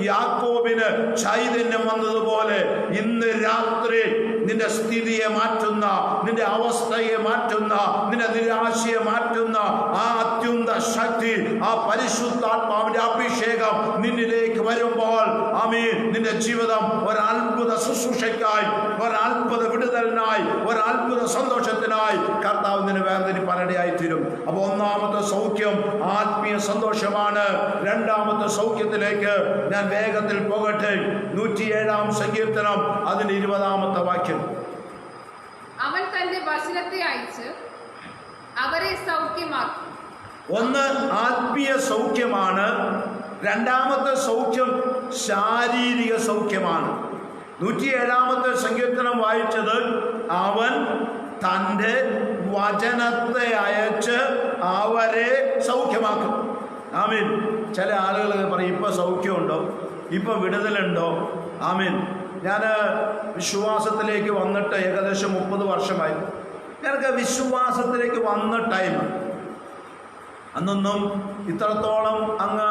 യാക്കോബിന് ചൈതന്യം വന്നതുപോലെ ഇന്ന് രാത്രി നിന്റെ സ്ഥിതിയെ മാറ്റുന്ന, നിന്റെ അവസ്ഥയെ മാറ്റുന്ന, നിന്റെ നിരാശയെ മാറ്റുന്ന ആ അത്യുന്നത ശക്തി, ആ പരിശുദ്ധാത്മാവിന്റെ അഭിഷേകം നിന്നിലേക്ക് വരുമ്പോൾ നിന്റെ ജീവിതം ഒരത്ഭുത ശുശ്രൂഷയ്ക്കായി, ഒരത്ഭുത വിടുതലിനായി, ഒരത്ഭുത സന്തോഷത്തിനായി കർത്താവ് നിന്നെ വേർതിരിപ്പാനിടയായി തീരും. അപ്പൊ ഒന്നാമത്തെ സൗഖ്യം ആത്മീയ സന്തോഷമാണ്. രണ്ടാമത്തെ സൗഖ്യത്തിലേക്ക് ഞാൻ വേഗത്തിൽ പോകട്ടെ. 107-ാം സങ്കീർത്തനം അതിന്റെ 20-ാമത്തെ വാക്യം. അവൻ തന്റെ വചനത്തെ അയച്ച് അവരെ സൗഖ്യമാക്കി. ഒന്ന് ആത്മീയ സൗഖ്യമാണ്. രണ്ടാമത്തെ സൗഖ്യം ശാരീരിക സൗഖ്യമാണ്. 107-ാമത്തെ സങ്കീർത്തനം വായിച്ചത്, അവൻ തൻ്റെ വചനത്തെ അയച്ച് അവരെ സൗഖ്യമാക്കും. ചില ആളുകൾ പറയും, ഇപ്പൊ സൗഖ്യമുണ്ടോ, ഇപ്പൊ വിടുതലുണ്ടോ? ഞാൻ വിശ്വാസത്തിലേക്ക് വന്നിട്ട് ഏകദേശം 30 വർഷമായി. ഞങ്ങൾക്ക് വിശ്വാസത്തിലേക്ക് വന്ന ടൈം അന്നൊന്നും ഇത്രത്തോളം അങ്ങ്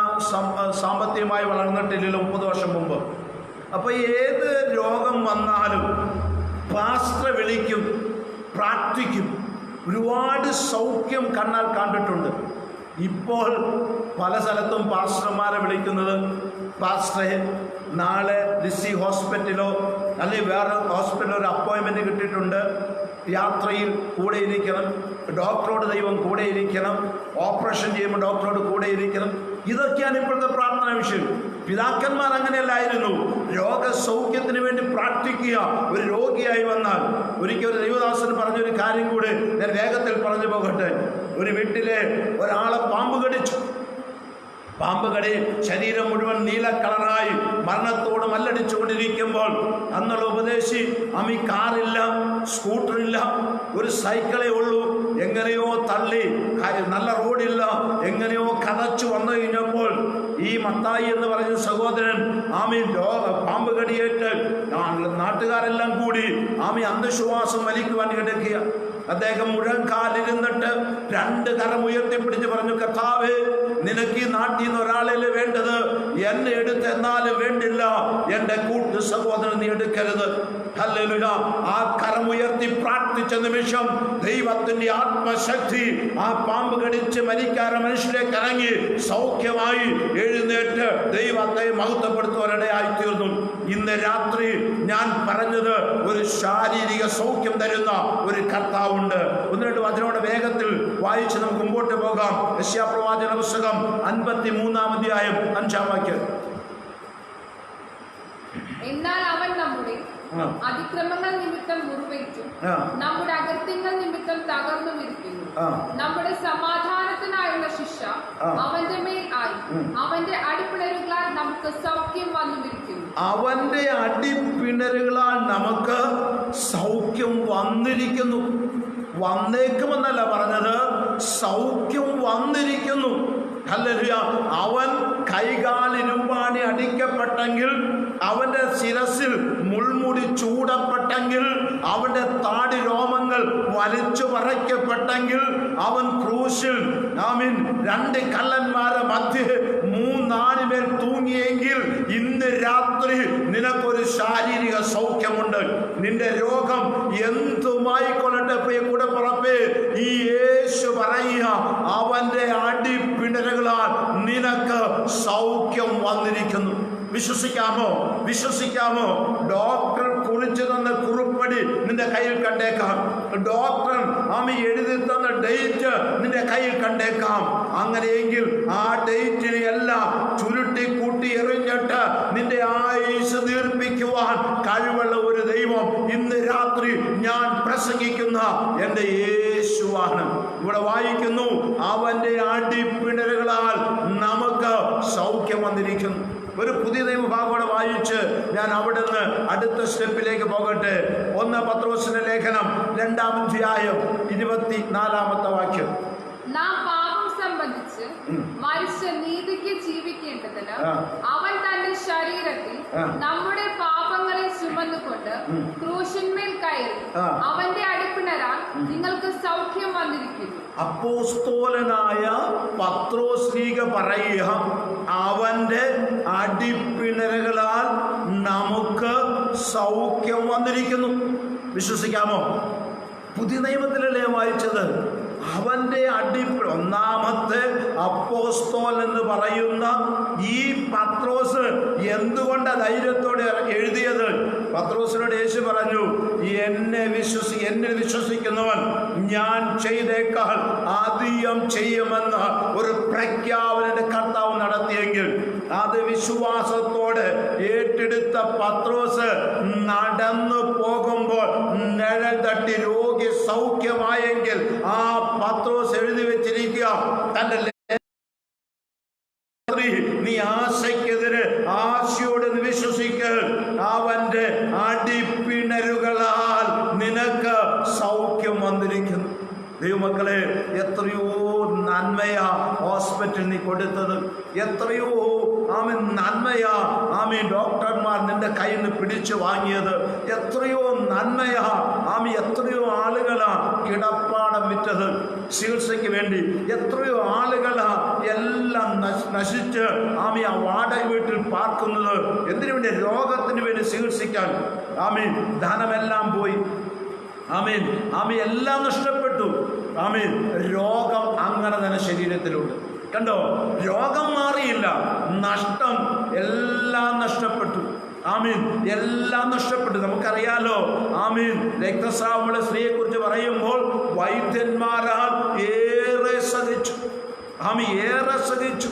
സാമ്പത്തികമായി വളർന്നിട്ടില്ലല്ലോ. 30 വർഷം മുമ്പ് അപ്പോൾ ഏത് രോഗം വന്നാലും പാസ്റ്ററെ വിളിക്കും, പ്രാർത്ഥിക്കും. ഒരുപാട് സൗഖ്യം കണ്ണാൽ കണ്ടിട്ടുണ്ട്. ഇപ്പോൾ പല സ്ഥലത്തും പാസ്റ്റർമാരെ വിളിക്കുന്നത്, പാസ്റ്ററെ നാളെ ലിസി ഹോസ്പിറ്റലോ അല്ലെങ്കിൽ വേറെ ഹോസ്പിറ്റലിൽ ഒരു അപ്പോയിൻമെൻറ്റ് കിട്ടിയിട്ടുണ്ട്, യാത്രയിൽ കൂടെ ഇരിക്കണം, ഡോക്ടറോട് ദൈവം കൂടെ ഇരിക്കണം, ഓപ്പറേഷൻ ചെയ്യുമ്പോൾ ഡോക്ടറോട് കൂടെ ഇരിക്കണം. ഇതൊക്കെയാണ് ഇപ്പോഴത്തെ പ്രാർത്ഥന വിഷയം. പിതാക്കന്മാർ അങ്ങനെയല്ലായിരുന്നു. രോഗസൗഖ്യത്തിന് വേണ്ടി പ്രാർത്ഥിക്കുക. ഒരു രോഗിയായി വന്നാൽ, ഒരിക്കൽ ഒരു ദൈവദാസൻ പറഞ്ഞൊരു കാര്യം കൂടെ ഞാൻ വേഗത്തിൽ പറഞ്ഞു പോകട്ടെ. ഒരു വീട്ടിലെ ഒരാളെ പാമ്പ് കടിച്ചു. പാമ്പ് കടി ശരീരം മുഴുവൻ നീല കളറായി മരണത്തോട് മല്ലടിച്ചുകൊണ്ടിരിക്കുമ്പോൾ അന്നുള്ള ഉപദേശി, അമ്മി കാറില്ല, സ്കൂട്ടറില്ല, ഒരു സൈക്കിളേ ഉള്ളൂ, എങ്ങനെയോ തള്ളി, നല്ല റോഡില്ല, എങ്ങനെയോ കതച്ചു വന്നു കഴിഞ്ഞപ്പോൾ ഈ മത്തായി എന്ന് പറയുന്ന സഹോദരൻ ആമി പാമ്പ് കടിയേറ്റ് നാട്ടുകാരെല്ലാം കൂടി ആമി അന്ധശ്വാസം വലിക്കുവാൻ കിടക്കുക. അദ്ദേഹം മുഴങ്കാലിരുന്നിട്ട് 2 കരം ഉയർത്തിപ്പിടിച്ച് പറഞ്ഞു, കർത്താവേ, നിനക്ക് ഈ നാട്ടിൽ നിന്ന് ഒരാളല്ലേ വേണ്ടത്, എന്നെ എടുത്തെന്നാലും വേണ്ടില്ല, എൻ്റെ കൂട്ടു സഹോദരൻ നീ എടുക്കരുത്. ഹല്ലേലൂയ. ആ കരമുയർത്തി പ്രാർത്ഥിച്ച നിമിഷം ദൈവത്തിന്റെ ആത്മശക്തി ആ പാമ്പ് കടിച്ച് മരിക്കാര മനുഷ്യരെ കറങ്ങി സൗഖ്യമായി എഴുന്നേറ്റ് ദൈവത്തെ മഹത്വപ്പെടുത്തുവാനിടയായി തീർന്നു. ഇന്ന് രാത്രി ഞാൻ പറഞ്ഞത് ഒരു ശാരീരിക സൗഖ്യം തരുന്ന ഒരു കർത്താവുണ്ട്. 1-2 വചനോടെ വേഗത്തിൽ വായിച്ച് നമുക്ക് മുമ്പോട്ട് പോകാം. യെശയ്യാപ്രവാചന പുസ്തകം 53-ാം അധ്യായം 5-ാം വാക്യം. എന്നാൽ അവൻ നമ്മുടെ അതിക്രമങ്ങൾ നിമിത്തം മുറിവേറ്റും നമ്മുടെ അകൃത്യങ്ങൾ നിമിത്തം തകർന്നുമിരിക്കുന്നു. നമ്മുടെ സമാധാനത്തിനായുള്ള ശിക്ഷ അവന്റെ മേൽ ആയി, അവന്റെ അടിപ്പിണരുകളാൽ നമുക്ക് സൗഖ്യം വന്നുമിരിക്കുന്നു. അവന്റെ അടിപ്പിണരുകളാൽ നമുക്ക് സൗഖ്യം വന്നിരിക്കുന്നു. വന്നേക്കുമെന്നല്ല പറഞ്ഞത്, സൗഖ്യം വന്നിരിക്കുന്നു. ഹല്ലേലൂയ. അവൻ കൈകാലിരുമ്പാണി അടിക്കപ്പെട്ടെങ്കിൽ, അവന്റെ ശിരസിൽ മുൾമുടി ചൂടപ്പെട്ടെങ്കിൽ, അവന്റെ താടി രോമങ്ങൾ വലിച്ചു പറിക്കപ്പെട്ടെങ്കിൽ, അവൻ ക്രൂശിൽ 2 കള്ളന്മാരെ മധ്യേ 3 ആണിമേൽ തൂങ്ങിയെങ്കിൽ, ഇന്ന് രാത്രി നിനക്കൊരു ശാരീരിക സൗഖ്യമുണ്ട്. നിന്റെ രോഗം എന്തുമായിക്കൊള്ളട്ടെ പ്രിയ കൂടപ്പിറപ്പേ, ഈ യേശു പറയുക, അവന്റെ അടിപ്പിണരുകളാൽ നിനക്ക് സൗഖ്യം വന്നിരിക്കുന്നു. വിശ്വസിക്കാമോ? വിശ്വസിക്കാമോ? ഡോക്ടർ കുറിച്ചു തന്ന കുറിപ്പടി നിന്റെ കയ്യിൽ കണ്ടേക്കാം. ഡോക്ടർ എഴുതി തന്ന ഡേറ്റ് നിന്റെ കയ്യിൽ കണ്ടേക്കാം. അങ്ങനെയെങ്കിൽ ആ ഡേറ്റിനെ എല്ലാം ചുരുട്ടി കൂട്ടി എറിഞ്ഞിട്ട് നിന്റെ ആയുസ് ദീർഘിപ്പിക്കുവാൻ കഴിവുള്ള ഒരു ദൈവം ഇന്ന് രാത്രി ഞാൻ പ്രസംഗിക്കുന്ന എൻ്റെ യേശുവാണ്. ഇവിടെ വായിക്കുന്നു, അവന്റെ അടിപ്പിണരുകളാൽ നമുക്ക് സൗഖ്യം വന്നിരിക്കുന്നു. ഒരു പുതിയ നിയമഭാഗം വായിച്ച് ഞാൻ അവിടുന്ന് അടുത്ത സ്റ്റെപ്പിലേക്ക് പോകട്ടെ. 1 പത്രോസിന്റെ ലേഖനം 2-ാം അധ്യായം 24-ാമത്തെ വാക്യം. നാം പാപം സംബന്ധിച്ച് മരിച്ച നീതിക്ക് ജീവിക്കേണ്ടതിന് അവൻ തന്റെ ശരീരത്തിൽ നമ്മുടെ പാപങ്ങളെ ചുമന്നുകൊണ്ട് ക്രൂശിന്മേൽ കയറി അവന്റെ അടിപ്പിണരാൽ നിങ്ങൾക്ക് സൗഖ്യം വന്നിരിക്കുന്നു. അപ്പോസ്തലനായ പത്രോസ്ലീഗ പറയുക, അവന്റെ അടിപ്പിണരുകളാൽ നമുക്ക് സൗഖ്യം വന്നിരിക്കുന്നു. വിശ്വസിക്കാമോ? പുതിയ നിയമത്തിലല്ലേ വായിച്ചത്? അവന്റെ ഒന്നാമത്തെ അപ്പോസ്തലൻ എന്ന് പറയുന്ന ഈ പത്രോസ് എന്തുകൊണ്ട് ധൈര്യത്തോടെ എഴുതിയത്? പത്രോസിനോട് യേശു പറഞ്ഞു, എന്നിൽ വിശ്വസിക്കുന്നവൻ ഞാൻ ചെയ്തേക്കാൾ അധികം ചെയ്യുമെന്ന് ഒരു പ്രഖ്യാപനന്റെ കർത്താവ് നടത്തിയെങ്കിൽ, അത് വിശ്വാസത്തോടെ ഏറ്റെടുത്ത പത്രോസ് നടന്നു പോകുമ്പോൾ നിഴൽ തട്ടി രോഗി സൗഖ്യമായെങ്കിൽ ആ പത്രോസ് എഴുതി വെച്ചിരിക്കുക, തന്റെ നീ ആശയ്ക്കെതിരെ ആശയോട് വിശ്വസിക്ക, അവന്റെ അടിപ്പിണരുകളാൽ നിനക്ക് സൗഖ്യം വന്നിരിക്കുന്നു. ദൈവമക്കളെ, എത്രയോ നന്മയാ ഹോസ്പിറ്റലിൽ നീ കൊടുത്തത്, എത്രയോ നന്മയാ ഡോക്ടർമാർ നിന്റെ കയ്യിൽ നിന്ന് പിടിച്ചു വാങ്ങിയത്, എത്രയോ നന്മയാ എത്രയോ ആളുകളാ കിടപ്പാടം വിറ്റത് ചികിത്സയ്ക്ക് വേണ്ടി, എത്രയോ ആളുകളാ എല്ലാം നശിച്ച് ആ വാടക വീട്ടിൽ പാർക്കുന്നത് എന്തിനു വേണ്ടി? രോഗത്തിന് വേണ്ടി ചികിത്സിക്കാൻ. ധനമെല്ലാം പോയി, എല്ലാം നഷ്ടപ്പെട്ടു. രോഗം അങ്ങനെ തന്നെ ശരീരത്തിലുണ്ട്. കണ്ടോ, രോഗം മാറിയില്ല, നഷ്ടം എല്ലാം നഷ്ടപ്പെട്ടു. എല്ലാം നഷ്ടപ്പെട്ടു. നമുക്കറിയാലോ, രക്തസ്രാവമുള്ള സ്ത്രീയെ കുറിച്ച് പറയുമ്പോൾ വൈദ്യന്മാരാൽ ഏറെ സഹിച്ചു, ഏറെ സഹിച്ചു.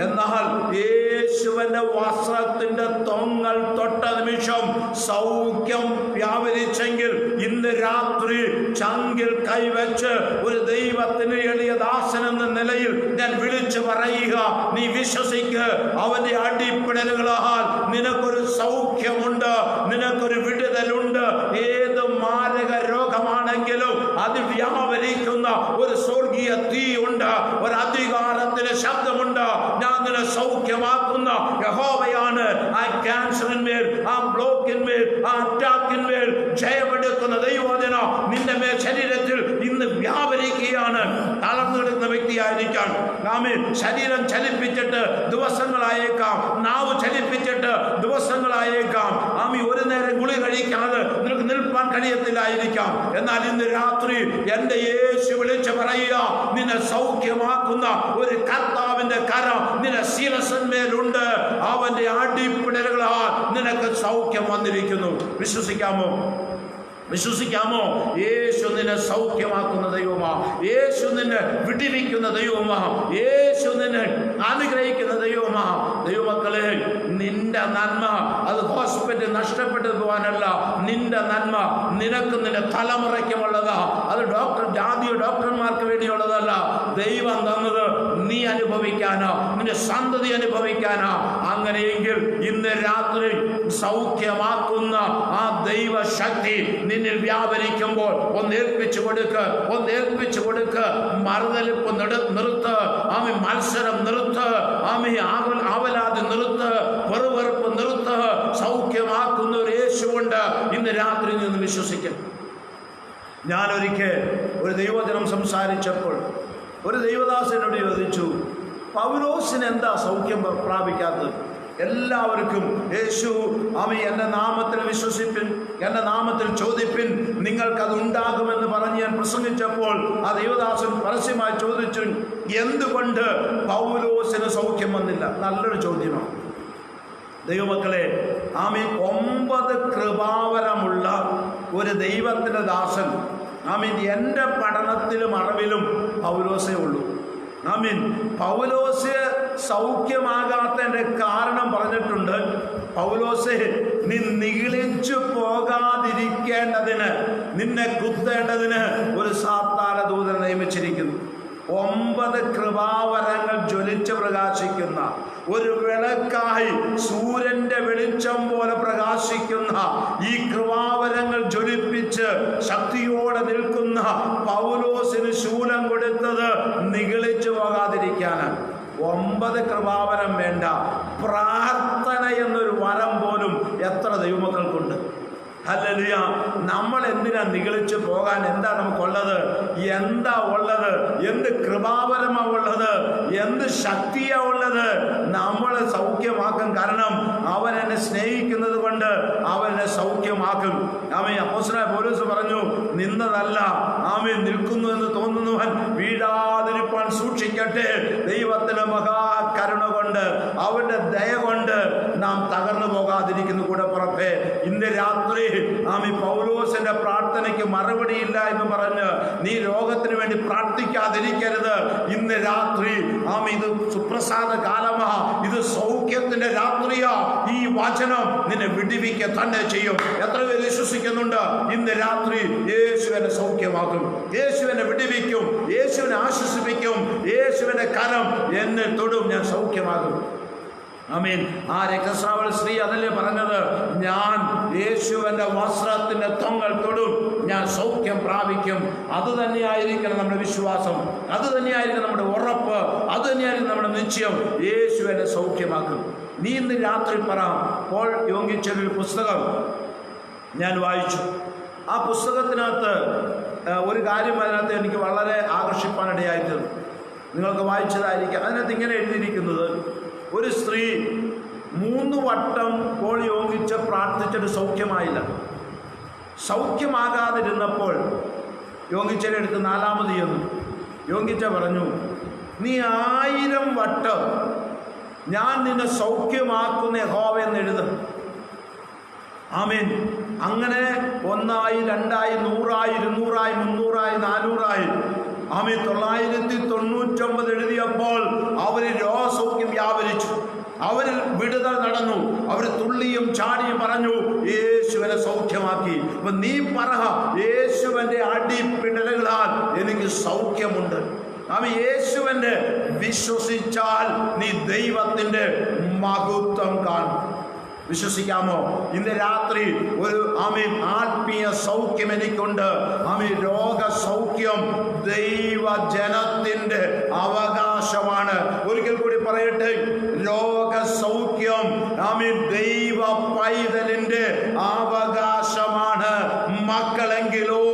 എന്നാൽ യേശുവിന്റെ വസ്ത്രത്തിന്റെ തൊങ്ങൽ തൊട്ട നിമിഷം സൗഖ്യം വ്യാപരിച്ചെങ്കിൽ ഇന്ന് രാത്രി ചങ്കിൽ കൈവച്ച് ഒരു ദൈവത്തിന് എളിയ ദാസൻ എന്ന നിലയിൽ ഞാൻ വിളിച്ചു പറയുക, നീ വിശ്വസിക്ക്. അവന്റെ അടിപ്പിടലുകളാൽ നിനക്കൊരു സൗഖ്യമുണ്ട്, നിനക്കൊരു വിടുതലുണ്ട്. ഏത് മാരക രോഗമാണെങ്കിലും അത് വ്യാപരിക്കുന്ന ഒരു സ്വർഗീയ തീ ഉണ്ട്, ഒരു അധികാരത്തിന്റെ ശബ്ദമുണ്ട്. ഞാൻ നിന്നെ സൗഖ്യമാക്കുന്ന യഹോവയാണ്. ആ ക്യാൻസറിന്മേൽ, ആ ബ്ലോക്കിന്മേൽ, ആ അറ്റാക്കിന്മേൽ ജയമെടുക്കുന്ന ദൈവവചന നിന്റെ മേൽ ശരീരത്തിൽ ഇന്ന് വ്യാപരിക്കുകയാണ്. തളർന്നു കിടക്കുന്ന വ്യക്തിയായിരിക്കാം, ശരീരം ചലിപ്പിച്ചിട്ട് ദിവസങ്ങളായേക്കാം, നാവ് ചലിപ്പിച്ചിട്ട് ദിവസങ്ങളായേക്കാം, ഒരു നേരം ഗുളി കഴിക്കാതെ നിനക്ക് നിൽപ്പാൻ കഴിയത്തില്ലായിരിക്കാം. എന്നാൽ ഇന്ന് രാത്രി എന്റെ യേശു വിളിച്ച് പറയുക, നിന്നെ സൗഖ്യമാക്കുന്ന ഒരു കർത്താവിന്റെ കരം നിന്റെ ശിരസിന്മേലുണ്ട്. അവന്റെ അടിപ്പിടലുകളാൽ നിനക്ക് സൗഖ്യം വന്നിരിക്കുന്നു. വിശ്വസിക്കാമോ? വിശ്വസിക്കാമോ? യേശു നിന്നെ സൗഖ്യമാക്കുന്ന ദൈവമാ, യേശു നിന്നെ വിടിവിക്കുന്ന ദൈവമാ, യേശു നിന്നെ അനുഗ്രഹിക്കുന്ന ദൈവമാ. ദൈവമക്കളെ, നിന്റെ നന്മ അത് ഹോസ്പിറ്റൽ നഷ്ടപ്പെട്ടു പോകാനല്ല, നിന്റെ നന്മ നിനക്ക് നിന്റെ തലമുറയ്ക്കുമുള്ളതാ. അത് ഡോക്ടർമാർക്ക് വേണ്ടിയുള്ളതല്ല. ദൈവം തന്നത് നീ അനുഭവിക്കാനോ, നിന്റെ സന്തതി അനുഭവിക്കാനോ. അങ്ങനെയെങ്കിൽ ഇന്ന് രാത്രി സൗഖ്യമാക്കുന്ന ആ ദൈവശക്തി നിന്നിൽ വ്യാപരിക്കുമ്പോൾ ഒന്നേൽപ്പിച്ചു കൊടുക്ക്. മറുതലിപ്പ് നിർത്ത്, മത്സരം നിർത്ത്, ആവലാതി നിർത്ത്, പെറുവെറുപ്പ് നിർത്ത്. സൗഖ്യമാക്കുന്ന ഒരു യേശുവുണ്ട്. ഇന്ന് രാത്രി നിന്ന് വിശ്വസിക്കും. ഞാനൊരിക്കൽ ഒരു ദൈവജനം സംസാരിച്ചപ്പോൾ ഒരു ദൈവദാസനോട് ചോദിച്ചു, പൗലോസിന് എന്താ സൗഖ്യം പ്രാപിക്കാത്തത്? എല്ലാവർക്കും യേശു എൻ്റെ നാമത്തിൽ വിശ്വസിപ്പിൻ, എൻ്റെ നാമത്തിൽ ചോദിപ്പിൻ, നിങ്ങൾക്കത് ഉണ്ടാകുമെന്ന് പറഞ്ഞ് ഞാൻ പ്രസംഗിച്ചപ്പോൾ ആ ദൈവദാസൻ പരസ്യമായി ചോദിച്ചു, എന്തുകൊണ്ട് പൗലോസിന് സൗഖ്യം വന്നില്ല? നല്ലൊരു ചോദ്യമാണ്. ദൈവമക്കളെ, 9 കൃപാവരമുള്ള ഒരു ദൈവത്തിൻ്റെ ദാസൻ എൻ്റെ പഠനത്തിലും അറിവിലും പൗലോസേ ഉള്ളൂ. പൗലോസ് സൗഖ്യമാകാത്തതിൻ്റെ കാരണം പറഞ്ഞിട്ടുണ്ട്. പൗലോസേ, നീ നിഗളിച്ചു പോകാതിരിക്കേണ്ടതിന്, നിന്നെ കുത്തേണ്ടതിന് ഒരു സാത്താന ദൂതനെ നിയമിച്ചിരിക്കുന്നു. 9 കൃപാവരങ്ങൾ ജ്വലിച്ച് പ്രകാശിക്കുന്ന ഒരു വിളക്കായി സൂര്യന്റെ വെളിച്ചം പോലെ പ്രകാശിക്കുന്ന ഈ കൃപാവരങ്ങൾ ജ്വലിപ്പിച്ച് ശക്തിയോടെ നിൽക്കുന്ന പൗലോസിന് ശൂലം കൊടുത്തത് നിഗളിച്ചു പോകാതിരിക്കാനാണ്. 9 കൃപാവരം വേണ്ട, പ്രാർത്ഥന എന്നൊരു വരം പോലും എത്ര ദൈവമക്കൾക്കുണ്ട്. ഹല്ലേലൂയ. നമ്മൾ എന്തിനാ നിഗളിച്ച് പോകാൻ? എന്താ നമുക്കുള്ളത്? എന്താ ഉള്ളത്? എന്ത് കൃപാവരമാ ഉള്ളത്? എന്ത് ശക്തിയാ ഉള്ളത്? നമ്മളെ സൗഖ്യമാക്കും. കാരണം അവൻ എന്നെ സ്നേഹിക്കുന്നത് കൊണ്ട് അവനെ സൗഖ്യമാക്കും. അപ്പോസ്തലനായ പൗലോസ് പറഞ്ഞു, നിന്നതല്ല നിൽക്കുന്നു എന്ന് തോന്നുന്നവൻ വീഴാതിരിപ്പാൻ സൂക്ഷിക്കട്ടെ. ദൈവത്തിന്റെ മഹാകരുണ കൊണ്ട്, അവന്റെ ദയ കൊണ്ട് നാം തകർന്നു പോകാതിരിക്കുന്നു. കൂടെ പുറപ്പേ, ഇന്ന് രാത്രി പൗലോസിന്റെ പ്രാർത്ഥനയ്ക്ക് മറുപടിയില്ല എന്ന് പറഞ്ഞ് നീ രോഗത്തിന് വേണ്ടി പ്രാർത്ഥിക്കാതിരിക്കരുത്. ഇന്ന് രാത്രി ഇത് സുപ്രസാദ കാലമാ, ഇത് സൗഖ്യത്തിന്റെ രാത്രിയാ. ഈ വചനം നിന്നെ വിടിവിക്ക തന്നെ ചെയ്യും. എത്ര പേര് വിശ്വസിക്കുന്നുണ്ട്? ഇന്ന് രാത്രി യേശുവിനെ സൗഖ്യമാക്കും, യേശുവിനെ വിടിവിക്കും, യേശുവിനെ ആശ്വസിപ്പിക്കും. യേശുവിന്റെ കരം എന്നെ തൊടും, ഞാൻ സൗഖ്യമാകും. ആമേൻ. ആ രക്തസ്രാവ സ്ത്രീ അതല്ലേ പറഞ്ഞത്, ഞാൻ യേശുവിൻ്റെ വസ്ത്രത്തിൻ്റെ തൊങ്ങൽ തൊടും, ഞാൻ സൗഖ്യം പ്രാപിക്കും. അത് തന്നെയായിരിക്കണം നമ്മുടെ വിശ്വാസം, അത് തന്നെയായിരിക്കും നമ്മുടെ ഉറപ്പ്, അത് തന്നെയായിരിക്കും നമ്മുടെ നിശ്ചയം. യേശു എന്നെ സൗഖ്യമാക്കും. നീ ഇന്ന് രാത്രി പറ. പോൾ യോങ്ങിച്ചൊരു പുസ്തകം ഞാൻ വായിച്ചു. ആ പുസ്തകത്തിനകത്ത് ഒരു കാര്യം അതിനകത്ത് എനിക്ക് വളരെ ആകർഷിപ്പാനിടയായിത്തീർന്നു. നിങ്ങൾക്ക് വായിച്ചതായിരിക്കാം. അതിനകത്ത് ഇങ്ങനെ എഴുതിയിരിക്കുന്നത്, ഒരു സ്ത്രീ 3 വട്ടം പോൾ യോഗിച്ച് പ്രാർത്ഥിച്ചിട്ട് സൗഖ്യമായില്ല. സൗഖ്യമാകാതിരുന്നപ്പോൾ യോഗിച്ചയുടെ അടുത്ത് 4ാമത് ചെന്നു. യോഗിച്ച പറഞ്ഞു, നീ 1000 വട്ടം ഞാൻ നിന്നെ സൗഖ്യമാക്കുന്ന യഹോവ എന്ന് എഴുതും. ആമേൻ. അങ്ങനെ 1, 2, 100, 200, 300, 400. ആമേൻ. 999 എഴുതിയപ്പോൾ അവര് രോഗസൗഖ്യം വ്യാപരിച്ചു, അവരിൽ വിടുതൽ നടന്നു. അവർ തുള്ളിയും ചാടിയും പറഞ്ഞു, യേശുവിനെ സൗഖ്യമാക്കി. അപ്പൊ നീ പറ, യേശുവിന്റെ അടിപ്പിണലുകളാൽ എനിക്ക് സൗഖ്യമുണ്ട്. ആമേൻ. യേശുവിന്റെ വിശ്വസിച്ചാൽ നീ ദൈവത്തിന്റെ മഹത്വം കാണും. വിശ്വസിക്കാമോ? ഇന്ന് രാത്രി ഒരു ആത്മീയ സൗഖ്യം എനിക്കുണ്ട്. രോഗസൗഖ്യം ദൈവജനത്തിന്റെ അവകാശമാണ്. ഒരിക്കൽ കൂടി പറയട്ടെ, രോഗസൗഖ്യം ദൈവ പൈതലിന്റെ അവകാശമാണ്. മക്കളെങ്കിലോ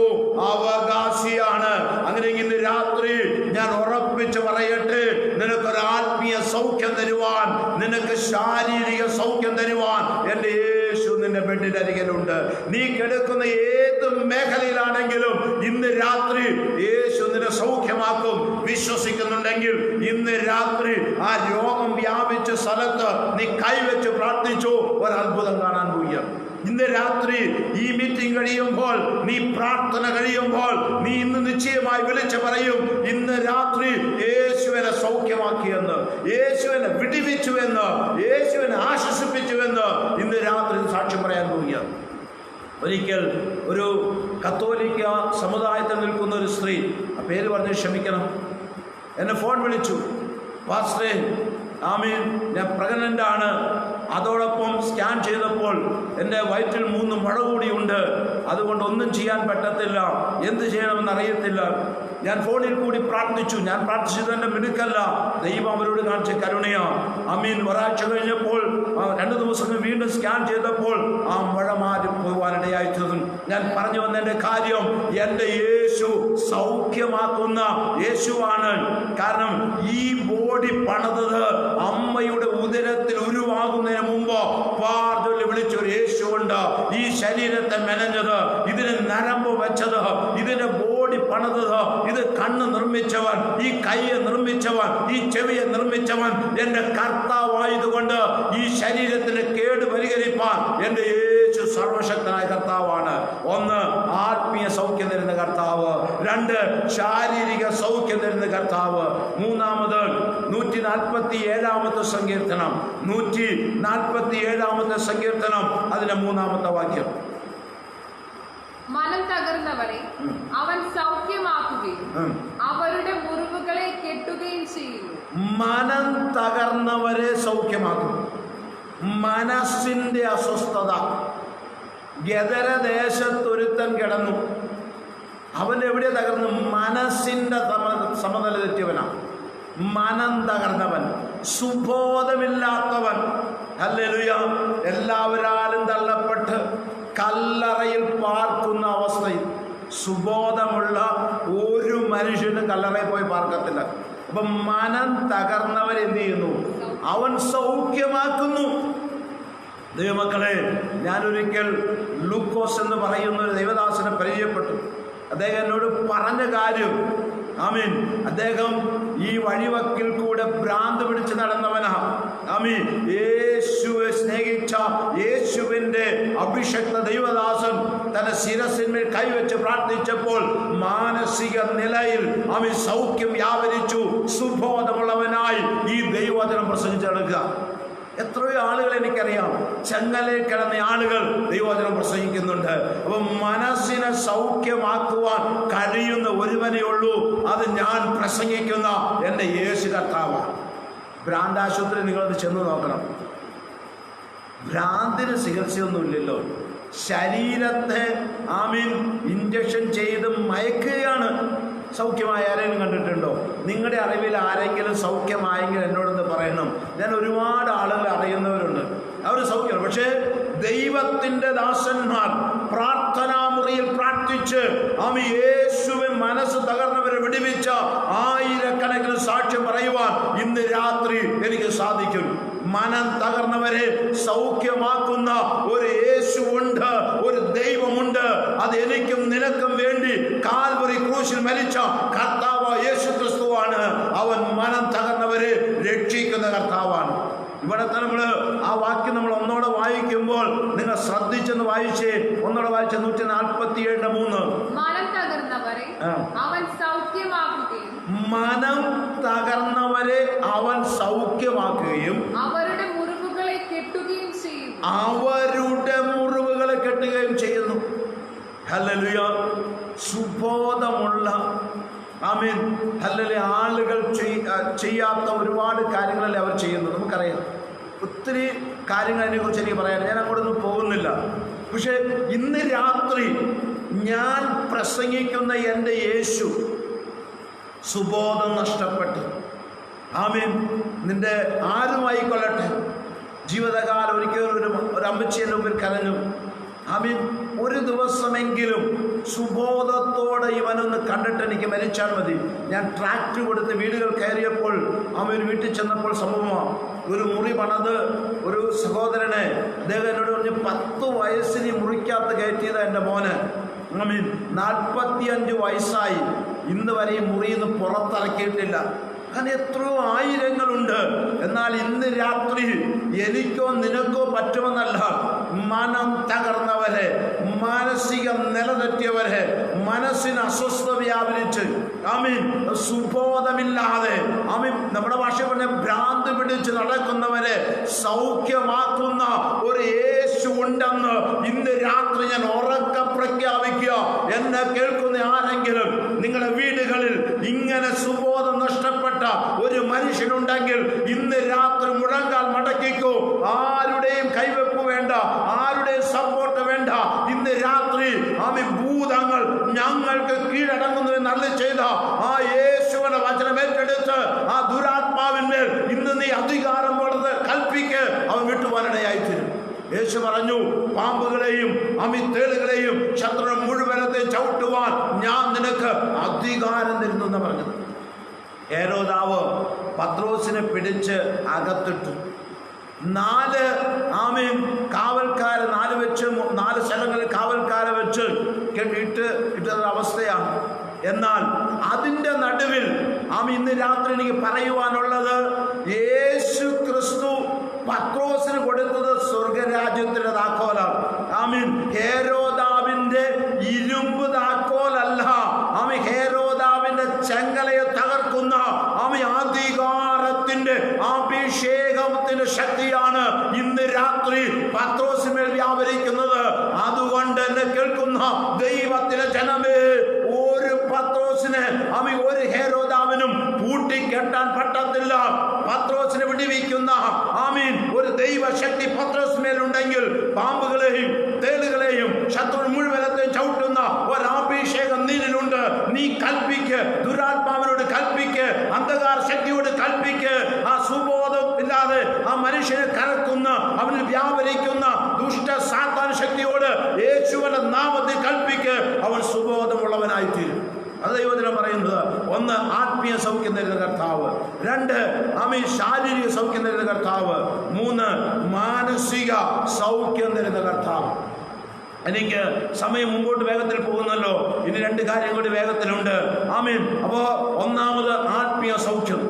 അവകാശിയാണ്. അങ്ങനെ ഇന്ന് രാത്രി ഞാൻ ഉറപ്പിച്ച് പറയട്ടെ, നിനക്കൊരു ആത്മീയ സൗഖ്യം തരുവാൻ, നിനക്ക് ശാരീരിക സൗഖ്യം തരുവാൻ എന്റെ യേശു നിന്റെ ബെഡിന്റെ അരികിലുണ്ട്. നീ കിടക്കുന്ന ഏത് മേഖലയിലാണെങ്കിലും ഇന്ന് രാത്രി യേശു നിന്നെ സൗഖ്യമാക്കും. വിശ്വസിക്കുന്നുണ്ടെങ്കിൽ ഇന്ന് രാത്രി ആ രോഗം വ്യാപിച്ച സ്ഥലത്ത് നീ കൈവച്ച് പ്രാർത്ഥിച്ചു, ഒരത്ഭുതം കാണാൻ പോവുക. ഇന്ന് രാത്രി ഈ മീറ്റിംഗ് കഴിയുമ്പോൾ, നീ പ്രാർത്ഥന കഴിയുമ്പോൾ, നീ ഇന്ന് നിശ്ചയമായി വിളിച്ചു പറയും, ഇന്ന് രാത്രി യേശുവിനെ സൗഖ്യമാക്കിയെന്ന്, യേശുവിനെ വിടുവിച്ചുവെന്ന്, യേശുവിനെ ആശ്വസിപ്പിച്ചുവെന്ന് ഇന്ന് രാത്രി സാക്ഷ്യം പറയാൻ പോവുക. ഒരിക്കൽ ഒരു കത്തോലിക്ക സമുദായത്തിൽ നിൽക്കുന്ന ഒരു സ്ത്രീ, ആ പേര് പറഞ്ഞ് ക്ഷമിക്കണം, എന്നെ ഫോൺ വിളിച്ചു. പാസ്റ്ററേ, ആമീൻ, ഞാൻ പ്രഗ്നൻ്റ് ആണ്. അതോടൊപ്പം സ്കാൻ ചെയ്തപ്പോൾ എൻ്റെ വയറ്റിൽ 3 മുഴ കൂടിയുണ്ട്. അതുകൊണ്ട് ഒന്നും ചെയ്യാൻ പറ്റത്തില്ല, എന്ത് ചെയ്യണമെന്ന് അറിയത്തില്ല. ഞാൻ ഫോണിൽ കൂടി പ്രാർത്ഥിച്ചു. ഞാൻ പ്രാർത്ഥിച്ചത് എൻ്റെ മിടുക്കല്ല, ദൈവം അവരോട് കാണിച്ച കരുണയാ. ആമീൻ. ഒരാഴ്ച കഴിഞ്ഞപ്പോൾ 2 ദിവസം വീണ്ടും സ്കാൻ ചെയ്തപ്പോൾ ആ മുഴ മാറി പോകാനിടയായി തീർന്നു. ഞാൻ പറഞ്ഞു വന്നതിൻ്റെ കാര്യം, എൻ്റെ യേശു സൗഖ്യമാക്കുന്ന യേശുവാണ്. കാരണം ഈ ബോഡി പണിതത് അമ്മയുടെ ഉദരത്തിൽ ഉരുവാകുന്നതിന് മുമ്പ് പാർജൊല്ലി വിളിച്ചൊരു യേശുണ്ട്. ഈ ശരീരത്തെ മെനഞ്ഞത്, ഇതിന് നരമ്പ് വെച്ചത്, ഇതിന്റെ ബോഡി പണിതത്, ഇത് കണ്ണ് നിർമ്മിച്ചവൻ, ഈ കൈയെ നിർമ്മിച്ചവൻ, ഈ ചെവിയെ നിർമ്മിച്ചവൻ എന്റെ കർത്താവായതുകൊണ്ട് ഈ ശരീരത്തിന് കേട് പരിഹരിപ്പാൻ എന്റെ യേശു സർവശക്തനായ കർത്താവാണ്. 1, ആത്മീയ സൗഖ്യം തരുന്ന കർത്താവ്. 2, ശാരീരിക സൗഖ്യം തരുന്ന കർത്താവ്. 3, 147 സങ്കീർത്തനം, 147 സങ്കീർത്തനം, അതിന്റെ 3-ാമത്തെ വാക്യം. മനം തകർന്നവരെ അവൻ സൗഖ്യമാക്കുകയും അവരുടെ മുറിവുകളെ കെട്ടുകയും ചെയ്യുന്നു. മനം തകർന്നവരെ സൗഖ്യമാക്കും. മനസ്സിന്റെ അസ്വസ്ഥത. ഗദരദേശത്തൊരുത്തൻ കിടന്നു. അവൻ എവിടെ തകർന്നു? മനസ്സിന്റെ സമനില തെറ്റിയവനാണ്. മനം തകർന്നവൻ, സുബോധമില്ലാത്തവൻ. ഹല്ലേലൂയ. എല്ലാവരാലും തള്ളപ്പെട്ട് കല്ലറയിൽ പാർക്കുന്ന അവസ്ഥയിൽ. സുബോധമുള്ള ഒരു മനുഷ്യനും കല്ലറയിൽ പോയി പാർക്കത്തില്ല. അപ്പൊ മനം തകർന്നവൻ എന്ത് ചെയ്യുന്നു? അവൻ സൗഖ്യമാക്കുന്നു. ദൈവമക്കളെ, ഞാനൊരിക്കൽ ലൂക്കോസ് എന്ന് പറയുന്ന ഒരു ദൈവദാസനെ പരിചയപ്പെട്ടു. അദ്ദേഹം എന്നോട് പറഞ്ഞ കാര്യം, ആമീൻ, അദ്ദേഹം ഈ വഴിവക്കിൽ കൂടെ ഭ്രാന്ത് പിടിച്ച് നടന്നവനാ. ആമീൻ. യേശുവെ സ്നേഹിച്ച യേശുവിന്റെ അഭിഷക്ത ദൈവദാസൻ തന്റെ ശിരസിന്മേൽ കൈവച്ച് പ്രാർത്ഥിച്ചപ്പോൾ മാനസിക നിലയിൽ ആമീൻ സൗഖ്യം വ്യാപരിച്ചു. സുബോധമുള്ളവനായി ഈ ദൈവവചനം പ്രസംഗിച്ച് നടക്കുക. എത്രയോ ആളുകൾ എനിക്കറിയാം, ചെങ്ങലയിൽ കിടന്ന ആളുകൾ ദൈവവചനം പ്രസംഗിക്കുന്നുണ്ട്. അപ്പൊ മനസ്സിനെ സൗഖ്യമാക്കുവാൻ കഴിയുന്ന ഒരുവനേ ഉള്ളൂ, അത് ഞാൻ പ്രസംഗിക്കുന്ന എൻ്റെ യേശു കർത്താവാണ്. ഭ്രാന്ത് ആശുപത്രി നിങ്ങളത് ചെന്ന് നോക്കണം. ഭ്രാന്തിന് ചികിത്സയൊന്നുമില്ലല്ലോ. ശരീരത്തെ ഇഞ്ചക്ഷൻ ചെയ്ത് മയക്കുകയാണ്. സൗഖ്യമായ ആരെങ്കിലും കണ്ടിട്ടുണ്ടോ? നിങ്ങളുടെ അറിവിൽ ആരെങ്കിലും സൗഖ്യമായെങ്കിൽ എന്നോടൊന്ന് പറയണം. ഞാൻ ഒരുപാട് ആളുകൾ അറിയുന്നവരുണ്ട്, അവർ സൗഖ്യമാണ്. പക്ഷേ ദൈവത്തിൻ്റെ ദാസന്മാർ പ്രാർത്ഥനാമുറിയിൽ പ്രാർത്ഥിച്ച് യേശുവിൻ മനസ്സ് തകർന്നവരെ വിടുവിച്ച ആയിരക്കണക്കിന് സാക്ഷ്യം പറയുവാൻ ഇന്ന് രാത്രി എനിക്ക് സാധിക്കും. മനം തകർന്നവരെ സൗഖ്യമാക്കുന്ന ഒരു യേശുവുണ്ട്, ഒരു ദൈവമുണ്ട്. അത് എനിക്കും നിനക്കും വേണ്ടി കാൽവറി ക്രൂശിൽ മരിച്ച കർത്താവ് യേശു ക്രിസ്തുവാണ്. അവൻ മനം തകർന്നവരെ രക്ഷിക്കുന്ന കർത്താവാണ്. ഇവിടത്തെ നമ്മൾ ആ വാക്യം നമ്മൾ ഒന്നോടെ വായിക്കുമ്പോൾ നിങ്ങൾ ശ്രദ്ധിച്ചെന്ന് വായിച്ചേ. ഒന്നോടെ വായിച്ച 147:3. മനം തകർന്നവരെ അവൻ സൗഖ്യമാക്കുകയും മനം തകർന്നവരെ അവൻ സൗഖ്യമാക്കുകയും അവരുടെ മുറിവുകളെ കെട്ടുകയും ചെയ്യും. അവരുടെ മുറിവുകളെ കെട്ടുകയും ചെയ്യുന്നു. ഹല്ലേലൂയ. സുബോധമുള്ള ഹല്ലേലൂയ ആളുകൾ ചെയ്യാത്ത ഒരുപാട് കാര്യങ്ങളല്ലേ അവർ ചെയ്യുന്നു. നമുക്കറിയാം ഒത്തിരി കാര്യങ്ങൾ അതിനെക്കുറിച്ച് എനിക്ക് പറയാൻ, ഞാൻ അങ്ങോട്ടൊന്നും പോകുന്നില്ല. പക്ഷെ ഇന്ന് രാത്രി ഞാൻ പ്രസംഗിക്കുന്ന എൻ്റെ യേശു സുബോധം നഷ്ടപ്പെട്ട് നിന്റെ ആരുമായിക്കൊള്ളട്ടെ, ജീവിതകാലം ഒരിക്കലും ഒരു അമ്മച്ചിയുടെ മുമ്പിൽ കരഞ്ഞു. ഒരു ദിവസമെങ്കിലും സുബോധത്തോടെ ഇവനൊന്ന് കണ്ടിട്ട് എനിക്ക് മരിച്ചാൽ മതി. ഞാൻ ട്രാക്ട് കൊടുത്ത് വീടുകൾ കയറിയപ്പോൾ ഒരു വീട്ടിൽ ചെന്നപ്പോൾ സംഭവമാണ്. ഒരു മുറി പണത് ഒരു സഹോദരനെ അദ്ദേഹം എന്നോട് പറഞ്ഞ് 10 വയസ്സിന് മുറിക്കകത്ത് കയറ്റിയത് എൻ്റെ മോന്. 45 വയസ്സായി, ഇന്ന് വരെ ഈ മുറിയിൽ നിന്ന് പുറത്തിറക്കിയിട്ടില്ല. അങ്ങനെ എത്രയോ ആയിരങ്ങളുണ്ട്. എന്നാൽ ഇന്ന് രാത്രി എനിക്കോ നിനക്കോ പറ്റുമെന്നല്ല, മനം തകർന്നവരെ, മാനസിക നിലതെറ്റിയവരെ, മനസ്സിന് അസ്വസ്ഥത വ്യാപരിച്ച് സുബോധമില്ലാതെ നമ്മുടെ ഭാഷ പറഞ്ഞ ഭ്രാന്ത് പിടിച്ച് നടക്കുന്നവരെ സൗഖ്യമാക്കുന്ന ഒരു യേശു ഉണ്ടെന്ന് ഇന്ന് രാത്രി ഞാൻ ഉറക്കെ പ്രഖ്യാപിക്കുക. എന്നെ കേൾക്കുന്ന ആരെങ്കിലും നിങ്ങളുടെ വീടുകളിൽ ഇങ്ങനെ സുബോധം നഷ്ടപ്പെട്ട ഒരു മനുഷ്യനുണ്ടെങ്കിൽ ഇന്ന് രാത്രി മുഴങ്കാൽ മടക്കിക്കോ. ആരുടെയും കൈവെപ്പ് വേണ്ട, ആരുടെയും സപ്പോർട്ട് വേണ്ട. ഇന്ന് രാത്രി ഭൂതങ്ങൾ ഞങ്ങൾക്ക് കീഴടങ്ങുന്നു എന്നല്ല ചെയ്ത ആ യേശുവിന്റെ വചനം ഏറ്റെടുത്ത് ആ ദുരാത്മാവിന്മേൽ ഇന്ന് നീ അധികാരം കൊടുത്ത് കൽപ്പിക്ക്, അവൻ വിട്ടുപോകാനിടയായിത്തീരും. യേശു പറഞ്ഞു, പാമ്പുകളെയും തേളുകളെയും ശത്രു മുഴുവനത്തെ ചവിട്ടുവാൻ ഞാൻ നിനക്ക് അധികാരം തരുന്നു എന്ന് പറഞ്ഞത്. ഹേരോദാവ് പത്രോസിനെ പിടിച്ച് അകത്തിട്ടു. 4 കാവൽക്കാരെ 4 സ്ഥലങ്ങളിൽ കാവൽക്കാരെ വെച്ച് ഇട്ട അവസ്ഥയാണ്. എന്നാൽ അതിൻ്റെ നടുവിൽ ഇന്ന് രാത്രി എനിക്ക് പറയുവാനുള്ളത്, യേശു ക്രിസ്തു പത്രോസിന് കൊടുത്തത് സ്വർഗരാജ്യത്തിന്റെ താക്കോലാണ്. ഹേരോദാവിന്റെ ഇരുമ്പ് താക്കോലല്ല, ഹേരോദാവിന്റെ ചെങ്കലയെ തകർക്കുന്ന അധികാരത്തിന്റെ അഭിഷേകത്തിന്റെ ശക്തിയാണ് ഇന്ന് രാത്രി പത്രോസിന്മേൽ വ്യാപരിക്കുന്നത്. അതുകൊണ്ട് എന്നെ കേൾക്കുന്ന ദൈവത്തിലെ ജനമേ, ഒരു പത്രോസിനെ ഒരു ഹേരോദാവിനും പൂട്ടിക്കെട്ടാൻ പറ്റത്തില്ല. പത്രോസിനെ വിടുവിക്കുന്ന ഒരു ദൈവശക്തി പത്രോസിന്മേലുണ്ടെങ്കിൽ പാമ്പുകളെയും തേളുകളെയും ശത്രു മുഴുവനത്തെയും ചവിട്ടുന്ന ഒരഭിഷേകം നീനിലുണ്ട്. നീ കൽപ്പിക്ക്, ദുരാത്മാവിനോട് കൽപ്പിക്ക്, അന്ധകാര ശക്തിയോട് കൽപ്പിക്ക്. ആ സുബോധം ഇല്ലാതെ ആ മനുഷ്യനെ കലക്കുന്ന, അവനിൽ വ്യാപരിക്കുന്ന ദുഷ്ട സാത്താൻ ശക്തിയോട് യേശുവിന്റെ നാമത്തിൽ കൽപ്പിക്ക്, അവൻ സുബോധമുള്ളവനായിത്തീരും. അത് ദൈവത്തിനാണ് പറയുന്നത്. 1 ആത്മീയ സൗഖ്യം തരുന്ന കർത്താവ്, 2 ശാരീരിക സൗഖ്യം തരുന്ന കർത്താവ്, 3 മാനസിക സൗഖ്യം തരുന്ന കർത്താവ്. എനിക്ക് സമയം മുമ്പോട്ട് വേഗത്തിൽ പോകുന്നല്ലോ, ഇനി 2 കാര്യം കൂടി വേഗത്തിലുണ്ട്. അപ്പോ 1 ആത്മീയ സൗഖ്യം,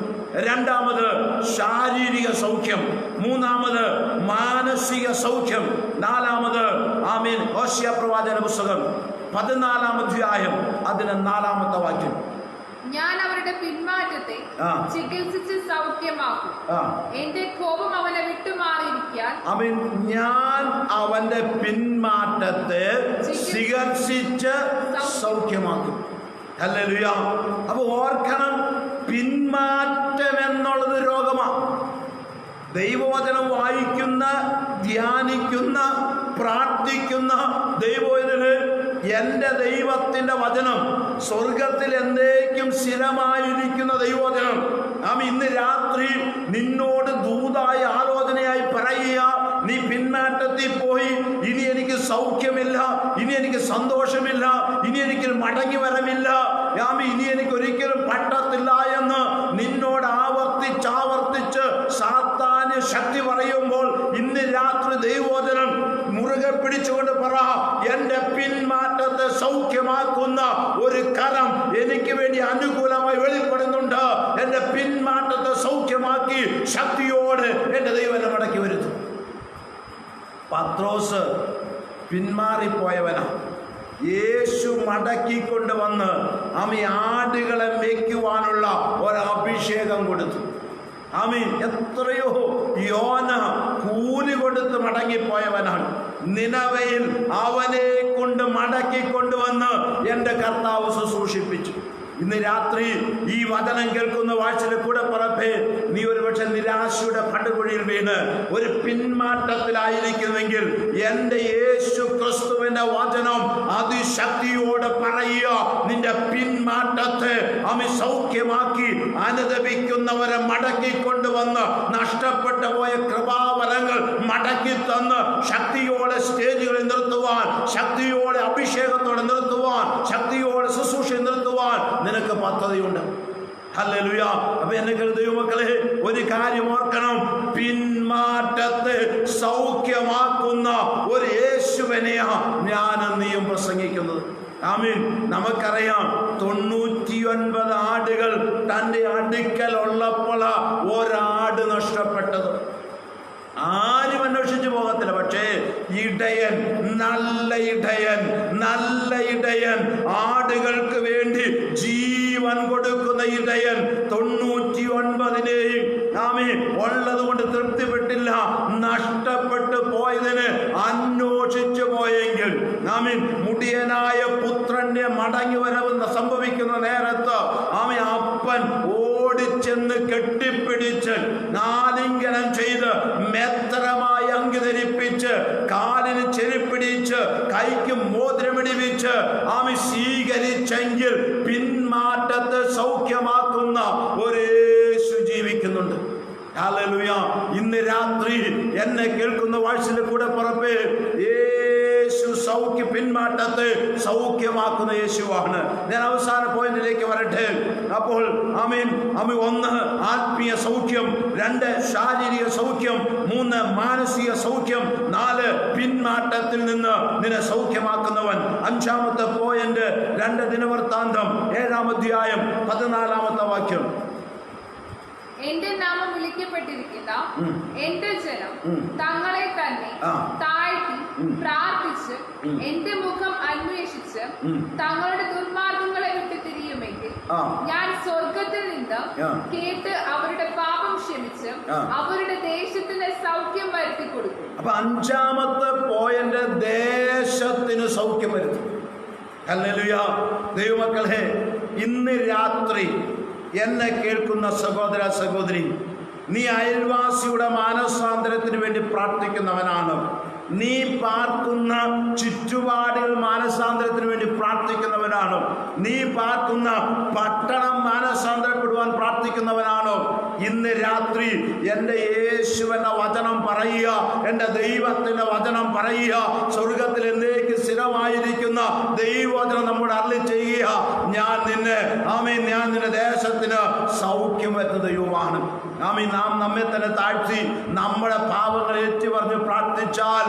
2 ശാരീരിക സൗഖ്യം, 3 മാനസിക സൗഖ്യം, 4 ഹോശിയ പ്രവാചന പുസ്തകം 14-ാം അധ്യായം അതിന് 4-ാമത്തെ വാക്യം. ഞാൻ അവരുടെ പിന്മാറ്റത്തെ ചികിത്സിച്ച് സൗഖ്യമാക്കും, എന്റെ കോപം അവനെ വിട്ടുമാറിയിരിക്കാൻ ഞാൻ അവന്റെ പിന്മാറ്റത്തെ ചികിത്സിച്ച് സൗഖ്യമാക്കും. ഹല്ലേലൂയ. അപ്പൊ ഓർക്കണം, പിന്മാറ്റം എന്നുള്ളത് രോഗമാണ്. ദൈവവചനം വായിക്കുന്ന, ധ്യാനിക്കുന്ന, പ്രാർത്ഥിക്കുന്ന ദൈവവേദനെ, എൻ്റെ ദൈവത്തിൻ്റെ വചനം സ്വർഗത്തിൽ എന്നേക്കും സ്ഥിരമായിരിക്കുന്ന ദൈവവചനം ഇന്ന് രാത്രി നിന്നോട് ദൂതായ ആലോചനയായി പറയുക, നീ പിന്മാറ്റത്തിൽ പോയി, ഇനി എനിക്ക് സൗഖ്യമില്ല, ഇനി എനിക്ക് സന്തോഷമില്ല, ഇനി എനിക്ക് മടങ്ങി വരമില്ല, ഇനി എനിക്ക് ഒരിക്കലും പറ്റത്തില്ല എന്ന് നിന്നോട് ആവർത്തിച്ച് സാത്താന് ശക്തി പറയുമ്പോൾ ഇന്ന് രാത്രി ദൈവവചനം മുറുകെ പിടിച്ചുകൊണ്ട് പറ, എൻ്റെ പിന്മാറ്റത്തെ സൗഖ്യമാക്കുന്ന ഒരു കരം എനിക്ക് വേണ്ടി അനുകൂലമായി വെളിപ്പെടുന്നുണ്ട്. എൻ്റെ പിന്മാറ്റത്തെ സൗഖ്യമാക്കി ശക്തിയോടെ എൻ്റെ ദൈവം എന്നെ മടക്കി വരുത്തും. പത്രോസ് പിന്മാറിപ്പോയവനാണ്. യേശു മടക്കിക്കൊണ്ട് വന്ന് ആടുകളെ മേയ്ക്കുവാനുള്ള ഒരഭിഷേകം കൊടുത്തു. എത്രയോ യോന കൂലി കൊടുത്ത് മടങ്ങിപ്പോയവനാണ്. നിനവയിൽ അവനെ കൊണ്ട് മടക്കിക്കൊണ്ടുവന്ന് എൻ്റെ കർത്താവ് ശുശ്രൂഷിപ്പിച്ചു. ഇന്ന് രാത്രി ഈ വചനം കേൾക്കുന്ന വാഴ്ചയുടെ കൂടെ പറപ്പേ, നീ ഒരുപക്ഷെ നിരാശയുടെ പടുകുഴിയിൽ വീണ് ഒരു പിന്മാറ്റത്തിലായിരിക്കുമെങ്കിൽ എൻ്റെ യേശു ക്രിസ്തുവിന്റെ വചനം അതിശക്തിയോടെ പറയുക, നിന്റെ പിന്മാറ്റത്തെ സൗഖ്യമാക്കി അനുദപിക്കുന്നവരെ മടക്കിക്കൊണ്ടുവന്ന് നഷ്ടപ്പെട്ടു പോയ കൃപാവരങ്ങൾ മടക്കി തന്ന് ശക്തിയോടെ സ്റ്റേജുകളിൽ നിർത്തുവാൻ, ശക്തിയോടെ അഭിഷേകത്തോടെ നിർത്തുവാൻ, ശക്തിയോടെ ശുശ്രൂഷ നിർത്തുവാൻ നിനക്ക് പദ്ധതിയുണ്ട്. ഹല്ലേലൂയ. അപ്പൊ എന്നെ ദൈവമക്കളെ, ഒരു കാര്യം ഓർക്കണം, പിന്മാറ്റത്തെ സൗഖ്യമാക്കുന്ന ഒരു യേശുവിനെയാ ഞാനും നീയും പ്രസംഗിക്കുന്നത്. നമുക്കറിയാം 99 ആടുകൾ തൻ്റെ അടുക്കൽ ഉള്ളപ്പോൾ ഒരാട് നഷ്ടപ്പെട്ടത്. ആരും അന്വേഷിച്ചു പോകത്തില്ല. പക്ഷേ ഇടയൻ, നല്ല ഇടയൻ, ആടുകൾക്ക് വേണ്ടി ജീവൻ കൊടുക്കുന്ന ഇടയൻ 99നെയും ഉള്ളത് കൊണ്ട് തൃപ്തിപ്പെട്ടില്ല, നഷ്ടപ്പെട്ടു പോയതിന് അന്വേഷിച്ചു പോയെങ്കിൽ മുടിയനായ പുത്രന്റെ മടങ്ങി വരവെന്ന് സംഭവിക്കുന്ന നേരത്ത് അപ്പൻ ഓടിച്ചെന്ന് കെട്ടിപ്പിടിച്ച് ആലിംഗനം ചെയ്ത് മെത്തരമായി അങ്കി ധരിപ്പിച്ച് കാലിന് ചെരുപ്പിടിച്ച് കൈക്ക് മോതിരമിടിവിച്ച് സ്വീകരിച്ചെങ്കിൽ പിന്മാറ്റത്തെ സൗഖ്യമാക്കുന്ന ഒരു യേശു ജീവിക്കുന്നുണ്ട്. ഹല്ലേലൂയ. ഇന്ന് രാത്രി എന്നെ കേൾക്കുന്ന വാഴ്ചയുടെ കൂടെ പുറപ്പേ, യേശു പിന്മാറ്റത്തെ സൗഖ്യമാക്കുന്ന യേശുവാണ്. ഞാൻ അവസാന പോയിന്റിലേക്ക് വരട്ടെ. അപ്പോൾ ഒന്ന് ആത്മീയ സൗഖ്യം, 2 ശാരീരിക സൗഖ്യം, 3 മാനസിക സൗഖ്യം, 4 പിന്മാറ്റത്തിൽ നിന്ന് നിന്നെ സൗഖ്യമാക്കുന്നവൻ. 5ാമത്തെ പോയിന്റ് 2 ദിനവൃത്താന്തം 7-ാം അധ്യായം 14-ാമത്തെ വാക്യം. എന്റെ നാമം വിളിക്കപ്പെട്ടിരിക്കുന്ന എന്റെ ജനം തങ്ങളെ തന്നെ താഴ്ത്തി പ്രാർത്ഥിച്ച് എന്റെ മുഖം അന്വേഷിച്ച് തങ്ങളുടെ ദുർമാർഗങ്ങളെ വിട്ട് തിരിയുമെങ്കിൽ ഞാൻ സ്വർഗത്തിൽ നിന്ന് കേട്ട് അവരുടെ പാപം ക്ഷമിച്ച് അവരുടെ ദേശത്തിന് സൗഖ്യം വരുത്തി കൊടുക്കും. അപ്പൊ 5ാമത്തെ പോയിന്റ് ദേശത്തിന് സൗഖ്യം വരുത്തും. ഹല്ലേലൂയ. ദൈവമക്കളെ, ഇന്ന് രാത്രി എന്നെ കേൾക്കുന്ന സഹോദര സഹോദരി, നീ അയൽവാസിയുടെ മാനസാന്തരത്തിന് വേണ്ടി പ്രാർത്ഥിക്കുന്നവനാണ്. നീ പാർക്കുന്ന ചുറ്റുപാടുകൾ മാനസാന്തരത്തിന് വേണ്ടി പ്രാർത്ഥിക്കുന്നവനാണോ? നീ പാർക്കുന്ന പട്ടണം മാനസാന്തരപ്പെടുവാൻ പ്രാർത്ഥിക്കുന്നവനാണോ? ഇന്ന് രാത്രി എൻ്റെ യേശുവിൻ്റെ വചനം പറയുക, എൻ്റെ ദൈവത്തിൻ്റെ വചനം പറയുക, സ്വർഗത്തിൽ എന്നേക്ക് സ്ഥിരമായിരിക്കുന്ന ദൈവവചനം നമ്മോട് അരുളി ചെയ്യുക, ഞാൻ നിന്റെ ദേശത്തിന് സൗഖ്യം വരുന്ന ദൈവമാണ്. നാം നമ്മെ തന്നെ താഴ്ത്തി നമ്മുടെ പാപങ്ങൾ ഏറ്റുപറഞ്ഞ് പ്രാർത്ഥിച്ചാൽ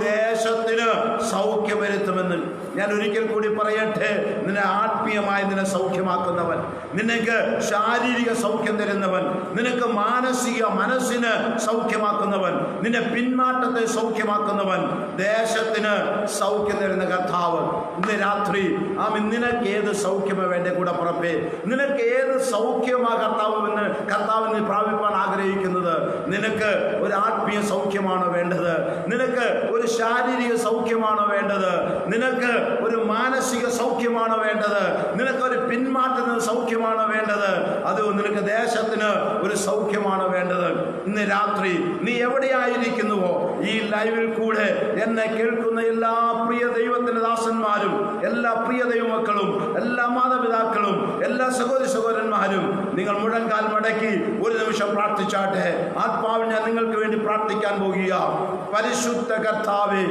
ദേശത്തിന് സൗഖ്യം വരുത്തുമെന്ന് ഞാൻ ഒരിക്കൽ കൂടി പറയട്ടെ. നിന്നെ ആത്മീയമായി നിന്നെ സൗഖ്യമാക്കുന്നവൻ, നിനക്ക് ശാരീരിക സൗഖ്യം തരുന്നവൻ, നിനക്ക് മനസ്സിന് സൗഖ്യമാക്കുന്നവൻ, നിന്റെ പിന്മാറ്റത്തെ സൗഖ്യമാക്കുന്നവൻ, ദേശത്തിന് സൗഖ്യം തരുന്ന കർത്താവ്. ഇന്ന് രാത്രി നിനക്ക് ഏത് സൗഖ്യമോ വേണ്ടേ കൂടെ പുറപ്പേ? നിനക്ക് ഏത് സൗഖ്യമാ കർത്താവിന് പ്രാപിപ്പാൻ ആഗ്രഹിക്കുന്നത്? നിനക്ക് ഒരു ആത്മീയ സൗഖ്യമാണോ വേണ്ടത്? നിനക്ക് ഒരു ശാരീരിക സൗഖ്യമാണോ വേണ്ടത്? നിനക്ക് ഒരു മാനസിക സൗഖ്യമാണോ വേണ്ടത്? നിനക്കൊരു പിന്മാറ്റത്തിന് സൗഖ്യമാണോ വേണ്ടത്? അത് നിനക്ക് ദേശത്തിന് ഒരു സൗഖ്യമാണോ വേണ്ടത്? ഇന്ന് രാത്രി നീ എവിടെയായിരിക്കുന്നുവോ, ഈ ലൈവിൽ കൂടെ എന്നെ കേൾക്കുന്ന എല്ലാ പ്രിയ ദൈവത്തിന്റെ ദാസന്മാരും, എല്ലാ പ്രിയ ദൈവമക്കളും, എല്ലാ മാതാപിതാക്കളും, എല്ലാ സഹോദരി സഹോദരന്മാരും, നിങ്ങൾ മുഴങ്കാൽ മടക്കി ഒരു നിമിഷം പ്രാർത്ഥിച്ചാട്ടെ. ആത്മാവിൽ ഞാൻ നിങ്ങൾക്ക് വേണ്ടി പ്രാർത്ഥിക്കാൻ പോകുക. പരിശുദ്ധ കർത്താവേ,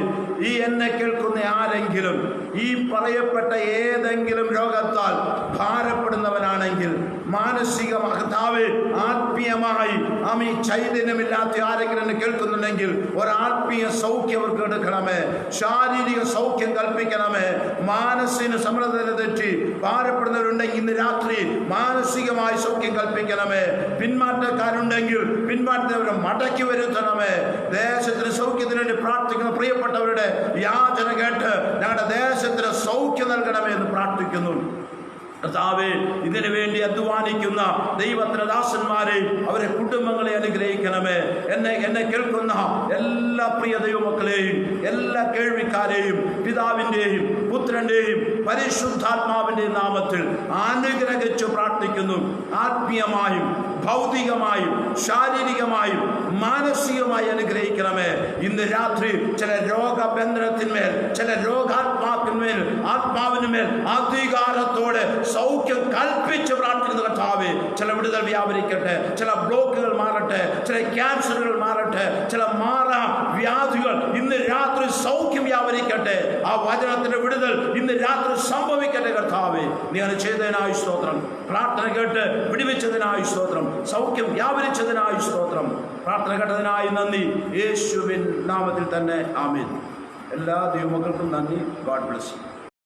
ഈ എന്നെ കേൾക്കുന്ന ആരെങ്കിലും ഈ പറയപ്പെട്ട ഏതെങ്കിലും രോഗത്താൽ ഭാരപ്പെടുന്നവനാണെങ്കിൽ, മാനസിക കർത്താവേ, ആത്മീയമായി ആമീ ചൈതന്യമില്ലാത്ത ആരെങ്കിലും എന്നെ കേൾക്കുന്നുണ്ടെങ്കിൽ ഒരാത്മീയ സൗഖ്യം അവർക്ക് എടുക്കണമേ. ശാരീരിക സൗഖ്യം കൽപ്പിക്കണമേ. മാനസിക സമ്മർദ്ദത്തെ തെറ്റി ഭാരപ്പെടുന്നവരുണ്ടെങ്കിൽ ഇന്ന് രാത്രി മാനസികമായി സൗഖ്യം കൽപ്പിക്കണമേ. പിന്മാറ്റക്കാരുണ്ടെങ്കിൽ പിന്മാറ്റവരെ മടക്കി വരുത്തണമേ. ദേശത്തിന് സൗഖ്യത്തിന് വേണ്ടി പ്രാർത്ഥിക്കുന്ന പ്രിയപ്പെട്ടവരുടെ യാചന കേട്ട് ഞങ്ങളുടെ ദേശത്തിന് സൗഖ്യം നൽകണമേ എന്ന് പ്രാർത്ഥിക്കുന്നു. കർത്താവേ, ഇതിനു വേണ്ടി അധ്വാനിക്കുന്ന ദൈവത്തിന്റെ ദാസന്മാരെയും അവരെ കുടുംബങ്ങളെ അനുഗ്രഹിക്കണമേ. എന്നെ കേൾക്കുന്ന എല്ലാ പ്രിയ ദൈവമക്കളെയും, എല്ലാ കേൾവിക്കാരെയും പിതാവിൻ്റെയും പുത്രന്റെയും പരിശുദ്ധാത്മാവിൻ്റെയും നാമത്തിൽ അനുഗ്രഹിച്ചു പ്രാർത്ഥിക്കുന്നു. ആത്മീയമായും ഭൗതികമായും ശാരീരികമായും മാനസികമായി അനുഗ്രഹിക്കണമേ. ഇന്ന് രാത്രി ചില രോഗബന്ധനത്തിന്മേൽ, ചില ആത്മാവിന്മേൽ അധികാരത്തോടെ സൗഖ്യം കൽപ്പിച്ച് പ്രാർത്ഥിക്കുന്ന കർത്താവേ, ചില വിടുതൽ വ്യാപരിക്കട്ടെ, ചില ബ്ലോക്കുകൾ മാറട്ടെ, ചില ക്യാൻസറുകൾ മാറട്ടെ, ചില വ്യാധികൾ ഇന്ന് രാത്രി സൗഖ്യം വ്യാപരിക്കട്ടെ. ആ വചനത്തിന്റെ വിടുതൽ ഇന്ന് രാത്രി സംഭവിക്കട്ടെ. കർത്താവേ, നീ അത് ചെയ്തതിനായി സ്തോത്രം. പ്രാർത്ഥന കേട്ട് വിടുവിച്ചതിനായി സ്തോത്രം. സൗഖ്യം വ്യാപരിച്ചതിനായി സ്തോത്രം. പ്രാർത്ഥന കേട്ടതിനായി നന്ദി. യേശുവിൻ നാമത്തിൽ തന്നെ ആമേൻ. എല്ലാ ദൈവമക്കൾക്കും നന്ദി. God bless you.